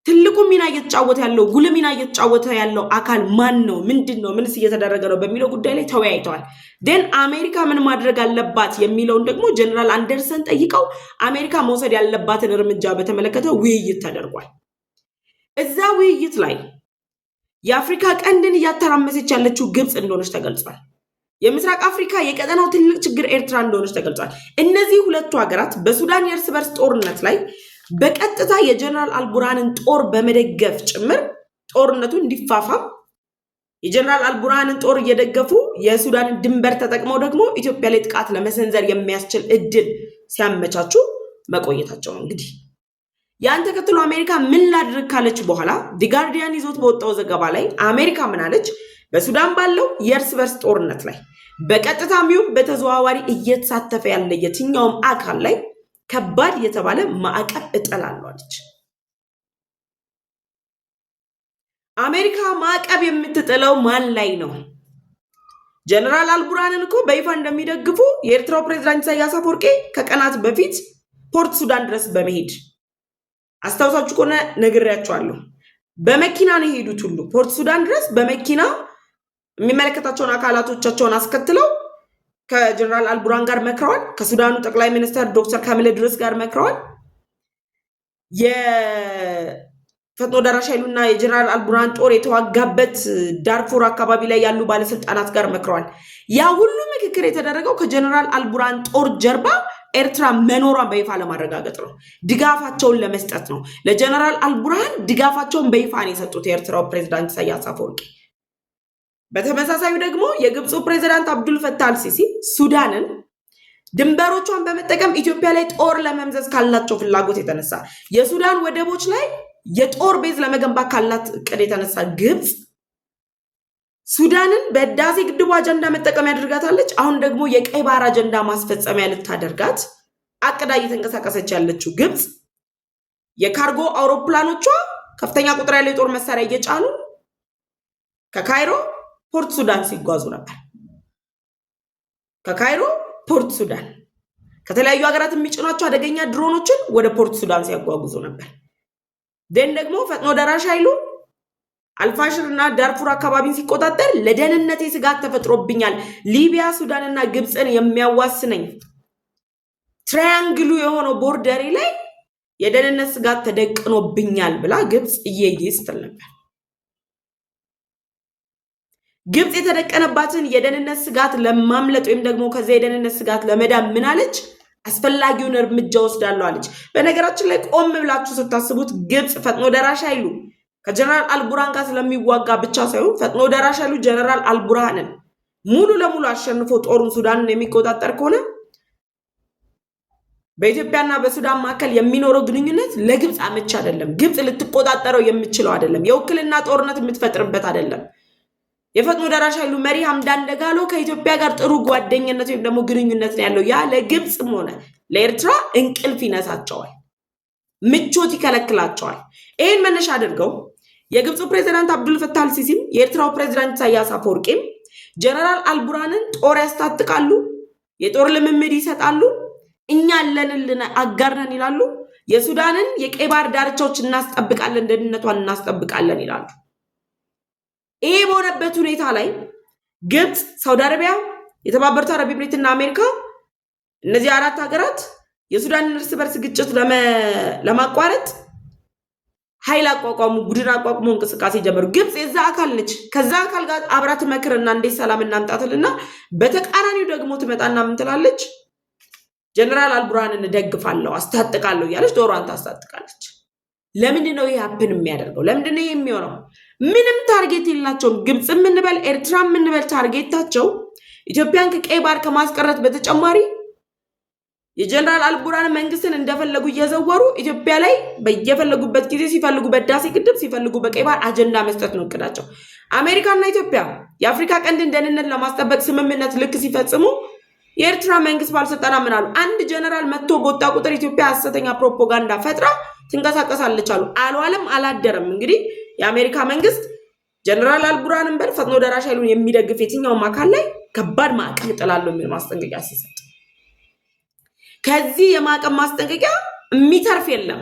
ትልቁ ሚና እየተጫወተ ያለው ጉልህ ሚና እየተጫወተ ያለው አካል ማን ነው? ምንድን ነው? ምንስ እየተደረገ ነው? በሚለው ጉዳይ ላይ ተወያይተዋል። ደን አሜሪካ ምን ማድረግ አለባት የሚለውን ደግሞ ጀነራል አንደርሰን ጠይቀው አሜሪካ መውሰድ ያለባትን እርምጃ በተመለከተ ውይይት ተደርጓል። እዛ ውይይት ላይ የአፍሪካ ቀንድን እያተራመሰች ያለችው ግብጽ እንደሆነች ተገልጿል። የምስራቅ አፍሪካ የቀጠናው ትልቅ ችግር ኤርትራ እንደሆነች ተገልጿል። እነዚህ ሁለቱ ሀገራት በሱዳን የእርስ በርስ ጦርነት ላይ በቀጥታ የጀነራል አልቡርሃንን ጦር በመደገፍ ጭምር ጦርነቱ እንዲፋፋም የጀነራል አልቡርሃንን ጦር እየደገፉ የሱዳንን ድንበር ተጠቅመው ደግሞ ኢትዮጵያ ላይ ጥቃት ለመሰንዘር የሚያስችል እድል ሲያመቻቹ መቆየታቸው ነው። እንግዲህ ያን ተከትሎ አሜሪካ ምን ላድርግ ካለች በኋላ ዲጋርዲያን ይዞት በወጣው ዘገባ ላይ አሜሪካ ምን አለች? በሱዳን ባለው የእርስ በርስ ጦርነት ላይ በቀጥታም ይሁን በተዘዋዋሪ እየተሳተፈ ያለ የትኛውም አካል ላይ ከባድ የተባለ ማዕቀብ እጥላለሁ አለች። አሜሪካ ማዕቀብ የምትጥለው ማን ላይ ነው? ጀነራል አልቡርሃንን እኮ በይፋ እንደሚደግፉ የኤርትራው ፕሬዝዳንት ኢሳያስ አፈወርቂ ከቀናት በፊት ፖርት ሱዳን ድረስ በመሄድ አስታውሳችሁ ከሆነ ነግሬያቸዋለሁ። በመኪና ነው የሄዱት ሁሉ ፖርት ሱዳን ድረስ በመኪና የሚመለከታቸውን አካላቶቻቸውን አስከትለው ከጀነራል አልቡርሃን ጋር መክረዋል። ከሱዳኑ ጠቅላይ ሚኒስትር ዶክተር ካሚል ድረስ ጋር መክረዋል። የፈጥኖ ደራሽ ኃይሉና የጀነራል አልቡርሃን ጦር የተዋጋበት ዳርፉር አካባቢ ላይ ያሉ ባለስልጣናት ጋር መክረዋል። ያ ሁሉ ምክክር የተደረገው ከጀነራል አልቡርሃን ጦር ጀርባ ኤርትራ መኖሯን በይፋ ለማረጋገጥ ነው። ድጋፋቸውን ለመስጠት ነው። ለጀነራል አልቡርሃን ድጋፋቸውን በይፋ ነው የሰጡት የኤርትራው ፕሬዝዳንት ኢሳያስ አፈወርቂ። በተመሳሳዩ ደግሞ የግብፁ ፕሬዝዳንት አብዱል ፈታህ አልሲሲ ሱዳንን ድንበሮቿን በመጠቀም ኢትዮጵያ ላይ ጦር ለመምዘዝ ካላቸው ፍላጎት የተነሳ የሱዳን ወደቦች ላይ የጦር ቤዝ ለመገንባት ካላት እቅድ የተነሳ ግብፅ ሱዳንን በህዳሴ ግድቡ አጀንዳ መጠቀም ያደርጋታለች። አሁን ደግሞ የቀይ ባህር አጀንዳ ማስፈጸሚያ ልታደርጋት አቅዳ እየተንቀሳቀሰች ያለችው ግብፅ የካርጎ አውሮፕላኖቿ ከፍተኛ ቁጥር ያለው የጦር መሳሪያ እየጫኑ ከካይሮ ፖርት ሱዳን ሲጓዙ ነበር። ከካይሮ ፖርት ሱዳን ከተለያዩ ሀገራት የሚጭኗቸው አደገኛ ድሮኖችን ወደ ፖርት ሱዳን ሲያጓጉዙ ነበር። ደን ደግሞ ፈጥኖ ደራሽ ኃይሉ አልፋሽር እና ዳርፉር አካባቢን ሲቆጣጠር ለደህንነቴ ስጋት ተፈጥሮብኛል፣ ሊቢያ ሱዳንና ግብፅን የሚያዋስነኝ ትራያንግሉ የሆነው ቦርደሪ ላይ የደህንነት ስጋት ተደቅኖብኛል ብላ ግብፅ እየየ ስትል ነበር። ግብፅ የተደቀነባትን የደህንነት ስጋት ለማምለጥ ወይም ደግሞ ከዛ የደህንነት ስጋት ለመዳን ምን አለች? አስፈላጊውን እርምጃ ወስዳለሁ አለች። በነገራችን ላይ ቆም ብላችሁ ስታስቡት ግብፅ ፈጥኖ ደራሽ ኃይሉ ከጀነራል አልቡርሃን ጋር ስለሚዋጋ ብቻ ሳይሆን ፈጥኖ ደራሽ ኃይሉ ጀነራል አልቡርሃንን ሙሉ ለሙሉ አሸንፎ ጦሩን ሱዳንን የሚቆጣጠር ከሆነ በኢትዮጵያና በሱዳን መካከል የሚኖረው ግንኙነት ለግብፅ አመች አይደለም። ግብፅ ልትቆጣጠረው የምትችለው አይደለም። የውክልና ጦርነት የምትፈጥርበት አይደለም። የፈጥኖ ደራሽ ኃይሉ መሪ ሐምዳን ደጋሎ ከኢትዮጵያ ጋር ጥሩ ጓደኝነት ወይም ደግሞ ግንኙነት ያለው ያ ለግብጽም ሆነ ለኤርትራ እንቅልፍ ይነሳቸዋል፣ ምቾት ይከለክላቸዋል። ይሄን መነሻ አድርገው የግብጽ ፕሬዝዳንት አብዱል ፈታህ አልሲሲም የኤርትራው ፕሬዝዳንት ኢሳያስ አፈወርቂም ጀነራል አልቡርሃንን ጦር ያስታጥቃሉ፣ የጦር ልምምድ ይሰጣሉ፣ እኛ አለንልን አጋርነን ይላሉ። የሱዳንን የቀይ ባህር ዳርቻዎች እናስጠብቃለን፣ ደህንነቷን እናስጠብቃለን ይላሉ። ይሄ በሆነበት ሁኔታ ላይ ግብጽ፣ ሳውዲ አረቢያ፣ የተባበሩት አረብ ኤሚሬትና አሜሪካ እነዚህ አራት ሀገራት የሱዳንን እርስ በርስ ግጭት ለማቋረጥ ኃይል አቋቋሙ፣ ቡድን አቋቁሞ እንቅስቃሴ ጀመሩ። ግብጽ የዛ አካል ነች። ከዛ አካል ጋር አብራ ትመክርና እንዴት ሰላም እናምጣትልና በተቃራኒው ደግሞ ትመጣና ምን ትላለች? ጀነራል አልቡርሃንን እደግፋለሁ፣ አስታጥቃለሁ እያለች ጦሯን ታስታጥቃለች። ለምንድን ነው ይሄ ሀፕን የሚያደርገው? ለምንድን ነው የሚሆነው? ምንም ታርጌት የላቸውም። ግብጽ የምንበል ኤርትራ የምንበል ታርጌታቸው ኢትዮጵያን ከቀይ ባህር ከማስቀረት በተጨማሪ የጀነራል አልቡርሃን መንግስትን እንደፈለጉ እየዘወሩ ኢትዮጵያ ላይ በየፈለጉበት ጊዜ ሲፈልጉ በህዳሴ ግድብ ሲፈልጉ በቀይ ባህር አጀንዳ መስጠት ነው እቅዳቸው። አሜሪካና ኢትዮጵያ የአፍሪካ ቀንድን ደህንነት ለማስጠበቅ ስምምነት ልክ ሲፈጽሙ የኤርትራ መንግስት ባለስልጣናት ምን አሉ? አንድ ጀነራል መጥቶ በወጣ ቁጥር ኢትዮጵያ ሐሰተኛ ፕሮፓጋንዳ ፈጥራ ትንቀሳቀሳለች አሉ። አልዋለም አላደረም። እንግዲህ የአሜሪካ መንግስት ጀነራል አልቡርሃንን በል ፈጥኖ ደራሽ ኃይሉን የሚደግፍ የትኛውም አካል ላይ ከባድ ማዕቀብ እጥላለሁ የሚል ማስጠንቀቂያ ሲሰጥ ከዚህ የማዕቀብ ማስጠንቀቂያ የሚተርፍ የለም።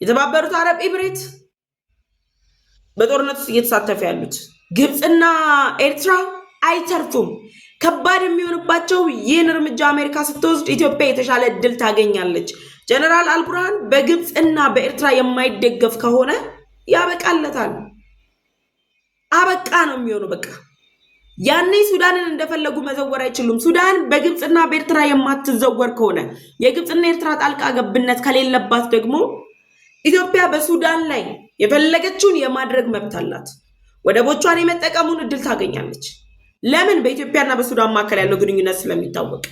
የተባበሩት አረብ ኤሚሬት በጦርነት ውስጥ እየተሳተፉ ያሉት ግብጽና ኤርትራ አይተርፉም። ከባድ የሚሆንባቸው ይህን እርምጃ አሜሪካ ስትወስድ ኢትዮጵያ የተሻለ እድል ታገኛለች። ጀነራል አልቡርሃን በግብጽና በኤርትራ የማይደገፍ ከሆነ ያበቃለታል። አበቃ ነው የሚሆነው። በቃ ያኔ ሱዳንን እንደፈለጉ መዘወር አይችሉም። ሱዳን በግብጽና በኤርትራ የማትዘወር ከሆነ የግብጽና ኤርትራ ጣልቃ ገብነት ከሌለባት ደግሞ ኢትዮጵያ በሱዳን ላይ የፈለገችውን የማድረግ መብት አላት። ወደቦቿን የመጠቀሙን እድል ታገኛለች። ለምን? በኢትዮጵያና በሱዳን መካከል ያለው ግንኙነት ስለሚታወቅ።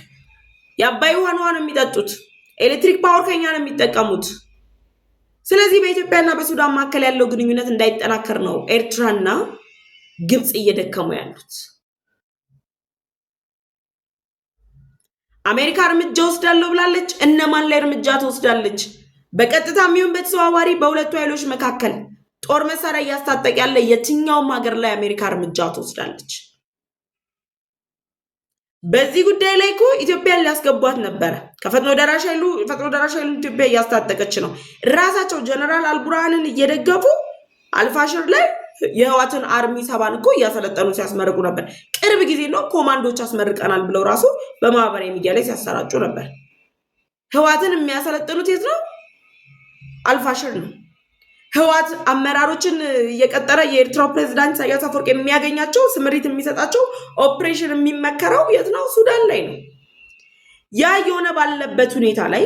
የአባይ ውሃ ነው የሚጠጡት፣ ኤሌክትሪክ ፓወር ከኛ ነው የሚጠቀሙት። ስለዚህ በኢትዮጵያና በሱዳን መካከል ያለው ግንኙነት እንዳይጠናከር ነው ኤርትራና ግብጽ እየደከሙ ያሉት። አሜሪካ እርምጃ ወስዳለሁ ብላለች። እነማን ላይ እርምጃ ትወስዳለች? በቀጥታ የሚሆን በተዘዋዋሪ በሁለቱ ኃይሎች መካከል ጦር መሳሪያ እያስታጠቀ ያለ የትኛውም ሀገር ላይ አሜሪካ እርምጃ ትወስዳለች። በዚህ ጉዳይ ላይ እኮ ኢትዮጵያን ሊያስገቧት ነበረ። ከፈጥኖ ደራሽ ኃይሉ ኢትዮጵያ እያስታጠቀች ነው። ራሳቸው ጀነራል አልቡርሃንን እየደገፉ አልፋሽር ላይ የህዋትን አርሚ ሰባን እኮ እያሰለጠኑ ሲያስመርቁ ነበር። ቅርብ ጊዜ ነው ኮማንዶች አስመርቀናል ብለው ራሱ በማህበራዊ ሚዲያ ላይ ሲያሰራጩ ነበር። ህዋትን የሚያሰለጥኑት የት ነው? አልፋሽር ነው። ህዋት አመራሮችን እየቀጠረ የኤርትራው ፕሬዝዳንት ኢሳያስ አፈወርቂ የሚያገኛቸው ስምሪት የሚሰጣቸው ኦፕሬሽን የሚመከረው የት ነው? ሱዳን ላይ ነው። ያ የሆነ ባለበት ሁኔታ ላይ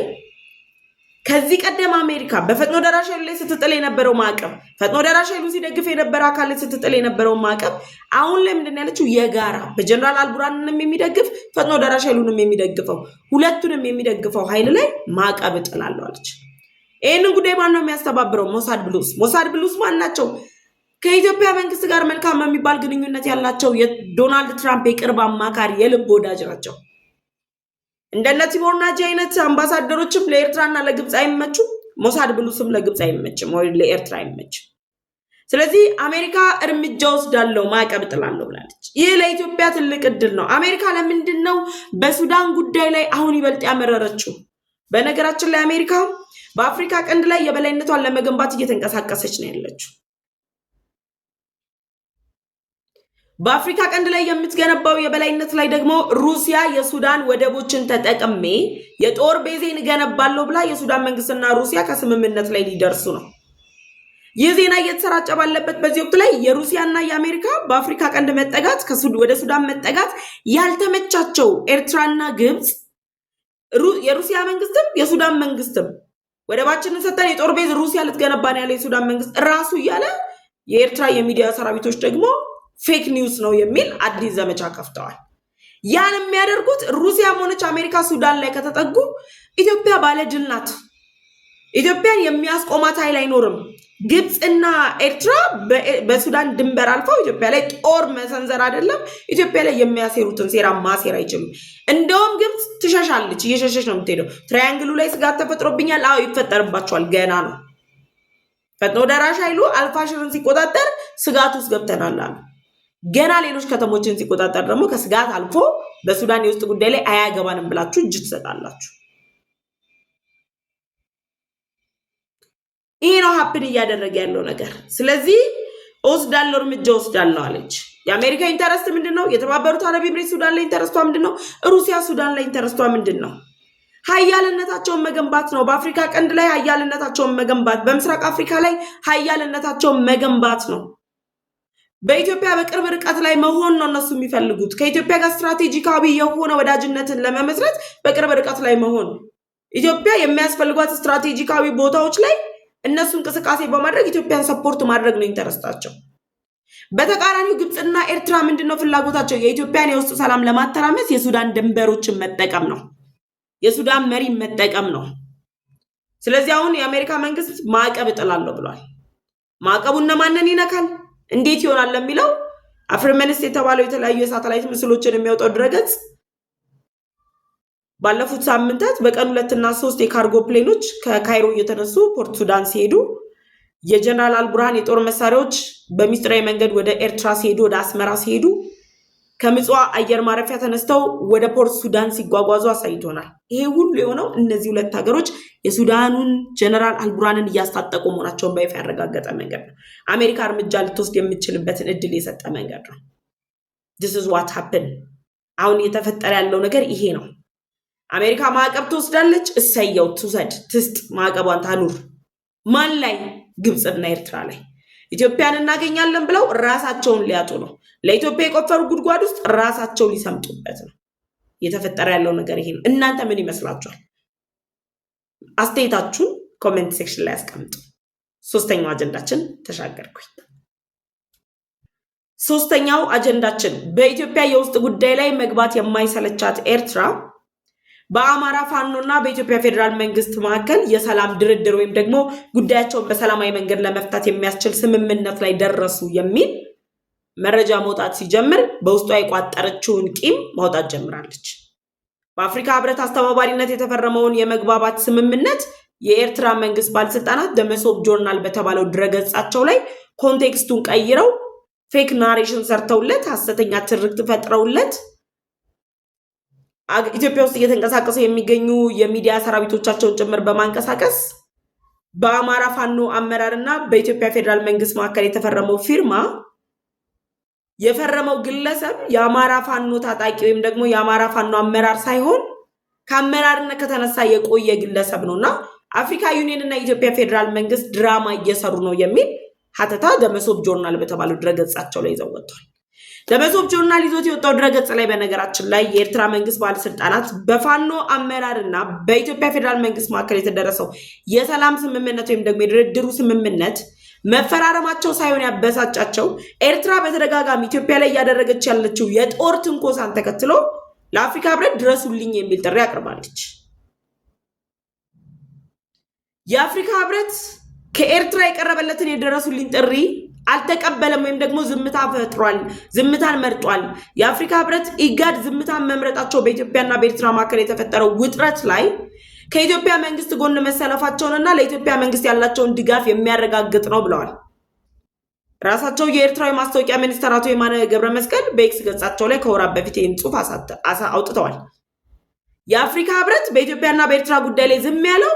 ከዚህ ቀደም አሜሪካ በፈጥኖ ደራሽ ኃይሉ ላይ ስትጥል የነበረው ማዕቀብ፣ ፈጥኖ ደራሽ ኃይሉ ሲደግፍ የነበረ አካል ላይ ስትጥል የነበረው ማዕቀብ አሁን ላይ ምንድን ያለችው? የጋራ በጀነራል አልቡርሃንንም የሚደግፍ ፈጥኖ ደራሽ ኃይሉንም የሚደግፈው ሁለቱንም የሚደግፈው ኃይል ላይ ማዕቀብ እጥላለሁ አለች። ይህንን ጉዳይ ማን ነው የሚያስተባብረው? ሞሳድ ብሉስ ማን ናቸው? ከኢትዮጵያ መንግስት ጋር መልካም የሚባል ግንኙነት ያላቸው የዶናልድ ትራምፕ የቅርብ አማካሪ የልብ ወዳጅ ናቸው። እንደነ ቲቦር ናጂ አይነት አምባሳደሮችም ለኤርትራና ለግብጽ አይመቹም። ሞሳድ ብሉስም ለግብጽ አይመችም ወይ ለኤርትራ አይመችም። ስለዚህ አሜሪካ እርምጃ ወስዳለሁ ማዕቀብ እጥላለሁ ብላለች። ይህ ለኢትዮጵያ ትልቅ እድል ነው። አሜሪካ ለምንድን ነው በሱዳን ጉዳይ ላይ አሁን ይበልጥ ያመረረችው? በነገራችን ላይ አሜሪካ በአፍሪካ ቀንድ ላይ የበላይነቷን ለመገንባት እየተንቀሳቀሰች ነው ያለችው። በአፍሪካ ቀንድ ላይ የምትገነባው የበላይነት ላይ ደግሞ ሩሲያ የሱዳን ወደቦችን ተጠቅሜ የጦር ቤዜን እገነባለሁ ብላ የሱዳን መንግስትና ሩሲያ ከስምምነት ላይ ሊደርሱ ነው። ይህ ዜና እየተሰራጨ ባለበት በዚህ ወቅት ላይ የሩሲያና የአሜሪካ በአፍሪካ ቀንድ መጠጋት ወደ ሱዳን መጠጋት ያልተመቻቸው ኤርትራና ግብጽ የሩሲያ መንግስትም የሱዳን መንግስትም ወደባችንን ሰጠን የጦር ቤዝ ሩሲያ ልትገነባ ነው ያለ የሱዳን መንግስት ራሱ እያለ የኤርትራ የሚዲያ ሰራዊቶች ደግሞ ፌክ ኒውስ ነው የሚል አዲስ ዘመቻ ከፍተዋል። ያን የሚያደርጉት ሩሲያም ሆነች አሜሪካ ሱዳን ላይ ከተጠጉ ኢትዮጵያ ባለድል ናት። ኢትዮጵያን የሚያስቆማት ኃይል አይኖርም። ግብፅና ኤርትራ በሱዳን ድንበር አልፈው ኢትዮጵያ ላይ ጦር መሰንዘር አይደለም ኢትዮጵያ ላይ የሚያሴሩትን ሴራ ማሴር አይችሉም። እንደውም ግብፅ ትሸሻለች፣ እየሸሸች ነው የምትሄደው። ትራያንግሉ ላይ ስጋት ተፈጥሮብኛል። አዎ ይፈጠርባቸዋል፣ ገና ነው። ፈጥኖ ደራሽ ኃይሉ አልፋሽርን ሲቆጣጠር ስጋት ውስጥ ገብተናል አሉ። ገና ሌሎች ከተሞችን ሲቆጣጠር ደግሞ ከስጋት አልፎ በሱዳን የውስጥ ጉዳይ ላይ አያገባንም ብላችሁ እጅ ትሰጣላችሁ። ይሄ ነው ሀፕን እያደረገ ያለው ነገር። ስለዚህ ወስዳለው እርምጃ ወስዳለው አለች። የአሜሪካ ኢንተረስት ምንድነው? የተባበሩት አረብ ኤምሬት ሱዳን ላይ ኢንተረስቷ ምንድነው? ሩሲያ ሱዳን ላይ ኢንተረስቷ ምንድነው? ሀያልነታቸውን መገንባት ነው። በአፍሪካ ቀንድ ላይ ሀያልነታቸውን መገንባት፣ በምስራቅ አፍሪካ ላይ ሀያልነታቸውን መገንባት ነው። በኢትዮጵያ በቅርብ ርቀት ላይ መሆን ነው እነሱ የሚፈልጉት። ከኢትዮጵያ ጋር ስትራቴጂካዊ የሆነ ወዳጅነትን ለመመስረት በቅርብ ርቀት ላይ መሆን፣ ኢትዮጵያ የሚያስፈልጓት ስትራቴጂካዊ ቦታዎች ላይ እነሱ እንቅስቃሴ በማድረግ ኢትዮጵያን ሰፖርት ማድረግ ነው ኢንተረስታቸው። በተቃራኒው ግብፅና ኤርትራ ምንድነው ፍላጎታቸው? የኢትዮጵያን የውስጥ ሰላም ለማተራመስ የሱዳን ድንበሮችን መጠቀም ነው፣ የሱዳን መሪ መጠቀም ነው። ስለዚህ አሁን የአሜሪካ መንግስት ማዕቀብ እጥላለሁ ብሏል። ማዕቀቡ እነማንን ይነካል? እንዴት ይሆናል ለሚለው አፍሪመንስ የተባለው የተለያዩ የሳተላይት ምስሎችን የሚያወጣው ድረገጽ ባለፉት ሳምንታት በቀን 2 እና 3 የካርጎ ፕሌኖች ከካይሮ እየተነሱ ፖርት ሱዳን ሲሄዱ የጀነራል አልቡርሃን የጦር መሳሪያዎች በሚስጥራዊ መንገድ ወደ ኤርትራ ሲሄዱ፣ ወደ አስመራ ሲሄዱ ከምጽዋ አየር ማረፊያ ተነስተው ወደ ፖርት ሱዳን ሲጓጓዙ አሳይቶናል። ይሄ ሁሉ የሆነው እነዚህ ሁለት ሀገሮች የሱዳኑን ጀነራል አልቡርሃንን እያስታጠቁ መሆናቸውን በይፋ ያረጋገጠ መንገድ ነው። አሜሪካ እርምጃ ልትወስድ የምትችልበትን እድል የሰጠ መንገድ ነው። this is what happened። አሁን እየተፈጠረ ያለው ነገር ይሄ ነው። አሜሪካ ማዕቀብ ትወስዳለች። እሰየው፣ ትውሰድ፣ ትስጥ፣ ማዕቀቧን ታኑር። ማን ላይ? ግብፅና ኤርትራ ላይ። ኢትዮጵያን እናገኛለን ብለው ራሳቸውን ሊያጡ ነው። ለኢትዮጵያ የቆፈሩ ጉድጓድ ውስጥ ራሳቸው ሊሰምጡበት ነው። እየተፈጠረ ያለው ነገር ይሄ ነው። እናንተ ምን ይመስላችኋል? አስተያየታችሁን ኮሜንት ሴክሽን ላይ አስቀምጡ። ሶስተኛው አጀንዳችን ተሻገርኩኝ። ሶስተኛው አጀንዳችን በኢትዮጵያ የውስጥ ጉዳይ ላይ መግባት የማይሰለቻት ኤርትራ በአማራ ፋኖና በኢትዮጵያ ፌደራል መንግስት መካከል የሰላም ድርድር ወይም ደግሞ ጉዳያቸውን በሰላማዊ መንገድ ለመፍታት የሚያስችል ስምምነት ላይ ደረሱ የሚል መረጃ መውጣት ሲጀምር በውስጧ የቋጠረችውን ቂም ማውጣት ጀምራለች። በአፍሪካ ህብረት አስተባባሪነት የተፈረመውን የመግባባት ስምምነት የኤርትራ መንግስት ባለስልጣናት ደመሶብ ጆርናል በተባለው ድረገጻቸው ላይ ኮንቴክስቱን ቀይረው ፌክ ናሬሽን ሰርተውለት ሐሰተኛ ትርክት ፈጥረውለት ኢትዮጵያ ውስጥ እየተንቀሳቀሱ የሚገኙ የሚዲያ ሰራዊቶቻቸውን ጭምር በማንቀሳቀስ በአማራ ፋኖ አመራርና በኢትዮጵያ ፌደራል መንግስት መካከል የተፈረመው ፊርማ የፈረመው ግለሰብ የአማራ ፋኖ ታጣቂ ወይም ደግሞ የአማራ ፋኖ አመራር ሳይሆን ከአመራርነት ከተነሳ የቆየ ግለሰብ ነውና አፍሪካ ዩኒየን እና የኢትዮጵያ ፌደራል መንግስት ድራማ እየሰሩ ነው የሚል ሀተታ ደመሶብ ጆርናል በተባለው ድረገጻቸው ላይ ይዘው ወጥቷል። ደመሶብ ጆርናል ይዞት የወጣው ድረገጽ ላይ በነገራችን ላይ የኤርትራ መንግስት ባለስልጣናት በፋኖ አመራርና በኢትዮጵያ ፌደራል መንግስት መካከል የተደረሰው የሰላም ስምምነት ወይም ደግሞ የድርድሩ ስምምነት መፈራረማቸው ሳይሆን ያበሳጫቸው ኤርትራ በተደጋጋሚ ኢትዮጵያ ላይ እያደረገች ያለችው የጦር ትንኮሳን ተከትሎ ለአፍሪካ ህብረት ድረሱልኝ የሚል ጥሪ አቅርባለች። የአፍሪካ ህብረት ከኤርትራ የቀረበለትን የድረሱልኝ ጥሪ አልተቀበለም ወይም ደግሞ ዝምታ ፈጥሯል፣ ዝምታን መርጧል። የአፍሪካ ህብረት ኢጋድ ዝምታን መምረጣቸው በኢትዮጵያና በኤርትራ መካከል የተፈጠረው ውጥረት ላይ ከኢትዮጵያ መንግስት ጎን መሰለፋቸውንና ለኢትዮጵያ መንግስት ያላቸውን ድጋፍ የሚያረጋግጥ ነው ብለዋል። ራሳቸው የኤርትራዊ ማስታወቂያ ሚኒስትር አቶ የማነ ገብረ መስቀል በኤክስ ገጻቸው ላይ ከወራት በፊት ይህን ጽሑፍ አውጥተዋል። የአፍሪካ ህብረት በኢትዮጵያና በኤርትራ ጉዳይ ላይ ዝም ያለው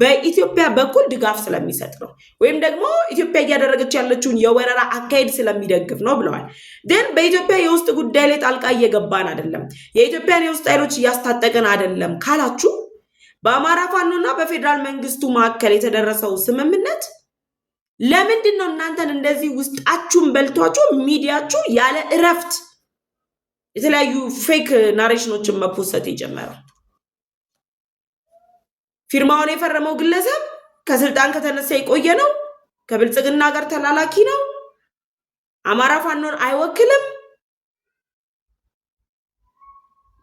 በኢትዮጵያ በኩል ድጋፍ ስለሚሰጥ ነው ወይም ደግሞ ኢትዮጵያ እያደረገች ያለችውን የወረራ አካሄድ ስለሚደግፍ ነው ብለዋል። ግን በኢትዮጵያ የውስጥ ጉዳይ ላይ ጣልቃ እየገባን አይደለም፣ የኢትዮጵያን የውስጥ ኃይሎች እያስታጠቅን አይደለም ካላችሁ በአማራ ፋኖና በፌደራል መንግስቱ መካከል የተደረሰው ስምምነት ለምንድን ነው እናንተን እንደዚህ ውስጣችሁን በልቷችሁ ሚዲያችሁ ያለ እረፍት የተለያዩ ፌክ ናሬሽኖችን መፖሰት የጀመረው? ፊርማውን የፈረመው ግለሰብ ከስልጣን ከተነሳ የቆየ ነው፣ ከብልጽግና ጋር ተላላኪ ነው፣ አማራ ፋኖን አይወክልም።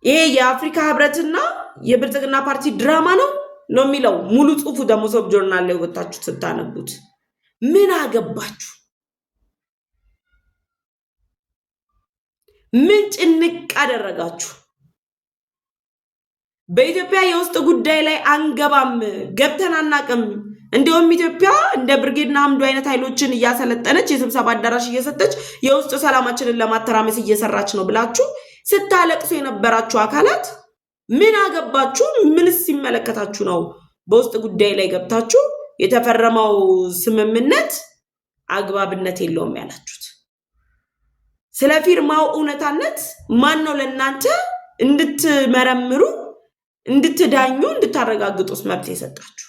ይሄ የአፍሪካ ህብረትና የብልጽግና ፓርቲ ድራማ ነው። ነው የሚለው ሙሉ ጽሁፉ ደሞሶብ ጆርናል ላይ ወጣችሁ ስታነቡት ምን አገባችሁ? ምን ጭንቅ አደረጋችሁ? በኢትዮጵያ የውስጥ ጉዳይ ላይ አንገባም፣ ገብተን አናቅም። እንደውም ኢትዮጵያ እንደ ብርጌድና አምዱ አይነት ኃይሎችን እያሰለጠነች የስብሰባ አዳራሽ እየሰጠች የውስጥ ሰላማችንን ለማተራመስ እየሰራች ነው ብላችሁ ስታለቅሱ የነበራችሁ አካላት ምን አገባችሁ? ምንስ ሲመለከታችሁ ነው በውስጥ ጉዳይ ላይ ገብታችሁ የተፈረመው ስምምነት አግባብነት የለውም ያላችሁት? ስለ ፊርማው እውነታነት ማን ነው ለእናንተ እንድትመረምሩ እንድትዳኙ እንድታረጋግጡስ መብት የሰጣችሁ?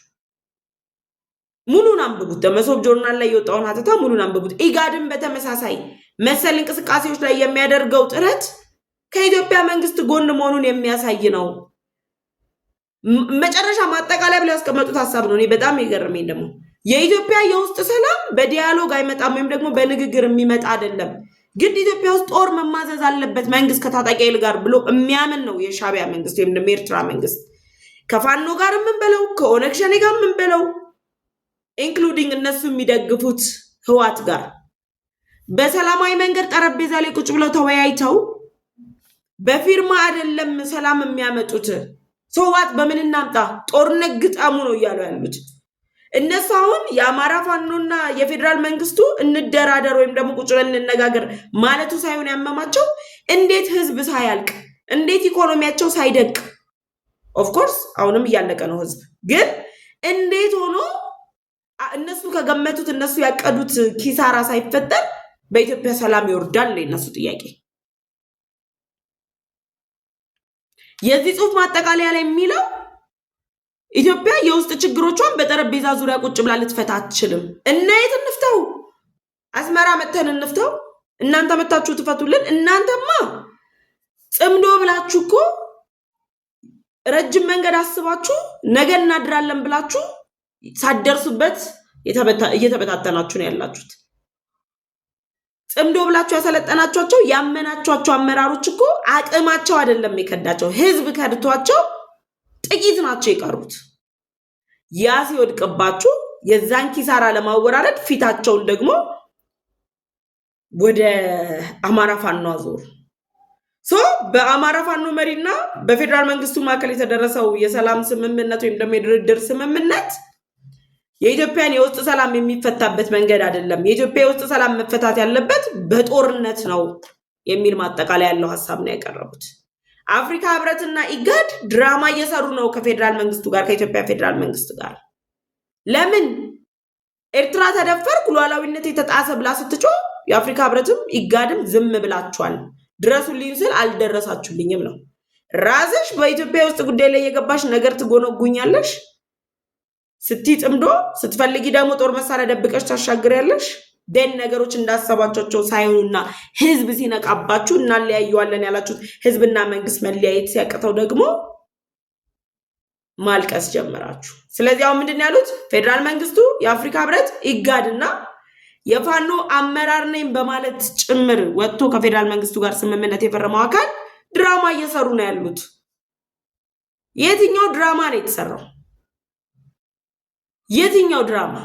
ሙሉን አንብቡት። ደመሶብ ጆርናል ላይ የወጣውን ሀተታ ሙሉን አንብቡት። ኢጋድን በተመሳሳይ መሰል እንቅስቃሴዎች ላይ የሚያደርገው ጥረት ከኢትዮጵያ መንግስት ጎን መሆኑን የሚያሳይ ነው። መጨረሻ ማጠቃለያ ብለው ያስቀመጡት ሀሳብ ነው። እኔ በጣም የገረመኝ ደግሞ የኢትዮጵያ የውስጥ ሰላም በዲያሎግ አይመጣም ወይም ደግሞ በንግግር የሚመጣ አይደለም፣ ግን ኢትዮጵያ ውስጥ ጦር መማዘዝ አለበት መንግስት ከታጣቂ ኃይል ጋር ብሎ የሚያምን ነው የሻዕቢያ መንግስት ወይም ደግሞ የኤርትራ መንግስት። ከፋኖ ጋር የምንበለው ከኦነግ ሸኔ ጋር የምንበለው ኢንክሉዲንግ እነሱ የሚደግፉት ህዋት ጋር በሰላማዊ መንገድ ጠረጴዛ ላይ ቁጭ ብለው ተወያይተው በፊርማ አይደለም ሰላም የሚያመጡት። ህዋት በምን እናምጣ ጦርነት ግጠሙ ነው እያሉ ያሉት እነሱ። አሁን የአማራ ፋኖና የፌዴራል መንግስቱ እንደራደር ወይም ደግሞ ቁጭ ብለን እንነጋገር ማለቱ ሳይሆን ያመማቸው እንዴት ህዝብ ሳያልቅ እንዴት ኢኮኖሚያቸው ሳይደቅ፣ ኦፍኮርስ አሁንም እያለቀ ነው ህዝብ፣ ግን እንዴት ሆኖ እነሱ ከገመቱት እነሱ ያቀዱት ኪሳራ ሳይፈጠር በኢትዮጵያ ሰላም ይወርዳል የእነሱ ጥያቄ። የዚህ ጽሁፍ ማጠቃለያ ላይ የሚለው ኢትዮጵያ የውስጥ ችግሮቿን በጠረጴዛ ዙሪያ ቁጭ ብላ ልትፈታ አትችልም። እና የት እንፍተው? አስመራ መተን እንፍተው? እናንተ መታችሁ ትፈቱልን? እናንተማ ጽምዶ ብላችሁ እኮ ረጅም መንገድ አስባችሁ ነገ እናድራለን ብላችሁ ሳደርሱበት እየተበታተናችሁ ነው ያላችሁት። ጽምዶ ብላችሁ ያሰለጠናችኋቸው ያመናችኋቸው አመራሮች እኮ አቅማቸው አይደለም የከዳቸው፣ ህዝብ ከድቷቸው ጥቂት ናቸው የቀሩት። ያ ሲወድቅባችሁ የዛን ኪሳራ ለማወራረድ ፊታቸውን ደግሞ ወደ አማራ ፋኖ አዞሩ። በአማራ ፋኖ መሪና በፌዴራል መንግስቱ መካከል የተደረሰው የሰላም ስምምነት ወይም ደግሞ የድርድር ስምምነት የኢትዮጵያን የውስጥ ሰላም የሚፈታበት መንገድ አይደለም። የኢትዮጵያ የውስጥ ሰላም መፈታት ያለበት በጦርነት ነው የሚል ማጠቃለያ ያለው ሀሳብ ነው ያቀረቡት። አፍሪካ ህብረትና ኢጋድ ድራማ እየሰሩ ነው ከፌዴራል መንግስቱ ጋር ከኢትዮጵያ ፌዴራል መንግስት ጋር። ለምን ኤርትራ ተደፈርኩ ሉዓላዊነት የተጣሰ ብላ ስትጮህ የአፍሪካ ህብረትም ኢጋድም ዝም ብላችኋል። ድረሱልኝ ስል አልደረሳችሁልኝም ነው። ራስሽ በኢትዮጵያ ውስጥ ጉዳይ ላይ የገባሽ ነገር ትጎነጉኛለሽ። ስትጽምዶ ስትፈልጊ ደግሞ ጦር መሳሪያ ደብቀሽ ታሻግሪያለሽ። ደን ነገሮች እንዳሰባቸው ሳይሆኑና ህዝብ ሲነቃባችሁ እናለያየዋለን ያላችሁት ህዝብና መንግስት መለያየት ሲያቅተው ደግሞ ማልቀስ ጀመራችሁ። ስለዚህ አሁን ምንድን ያሉት ፌዴራል መንግስቱ የአፍሪካ ህብረት ኢጋድና የፋኖ አመራር ነኝ በማለት ጭምር ወጥቶ ከፌዴራል መንግስቱ ጋር ስምምነት የፈረመው አካል ድራማ እየሰሩ ነው ያሉት። የትኛው ድራማ ነው የተሰራው? የትኛው ድራማ?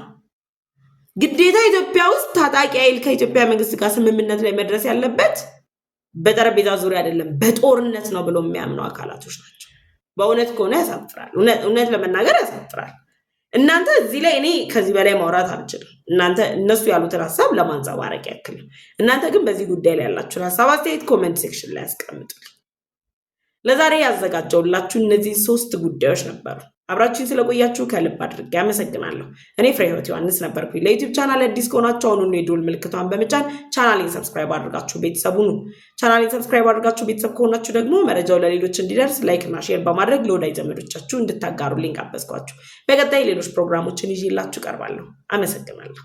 ግዴታ ኢትዮጵያ ውስጥ ታጣቂ ኃይል ከኢትዮጵያ መንግስት ጋር ስምምነት ላይ መድረስ ያለበት በጠረጴዛ ዙሪያ አይደለም በጦርነት ነው ብሎ የሚያምኑ አካላቶች ናቸው። በእውነት ከሆነ ያሳፍራል። እውነት ለመናገር ያሳፍራል። እናንተ እዚህ ላይ እኔ ከዚህ በላይ ማውራት አልችልም። እናንተ እነሱ ያሉትን ሀሳብ ለማንጸባረቅ ያክል። እናንተ ግን በዚህ ጉዳይ ላይ ያላችሁን ሀሳብ አስተያየት ኮሜንት ሴክሽን ላይ ያስቀምጡልኝ። ለዛሬ ያዘጋጀውላችሁ እነዚህ 3 ጉዳዮች ነበሩ። አብራችሁን ስለቆያችሁ ከልብ አድርጌ አመሰግናለሁ። እኔ ፍሬህይወት ዮሐንስ ነበርኩኝ። ለዩቲዩብ ቻናል አዲስ ከሆናችሁ አሁኑኑ የደወል ምልክቷን በመጫን ቻናሌን ሰብስክራይብ አድርጋችሁ ቤተሰብ ሁኑ። ቻናሌን ሰብስክራይብ አድርጋችሁ ቤተሰብ ከሆናችሁ ደግሞ መረጃው ለሌሎች እንዲደርስ ላይክ እና ሼር በማድረግ ለወዳጅ ዘመዶቻችሁ እንድታጋሩልኝ ጋበዝኳችሁ። በቀጣይ ሌሎች ፕሮግራሞችን ይዤላችሁ ቀርባለሁ። አመሰግናለሁ።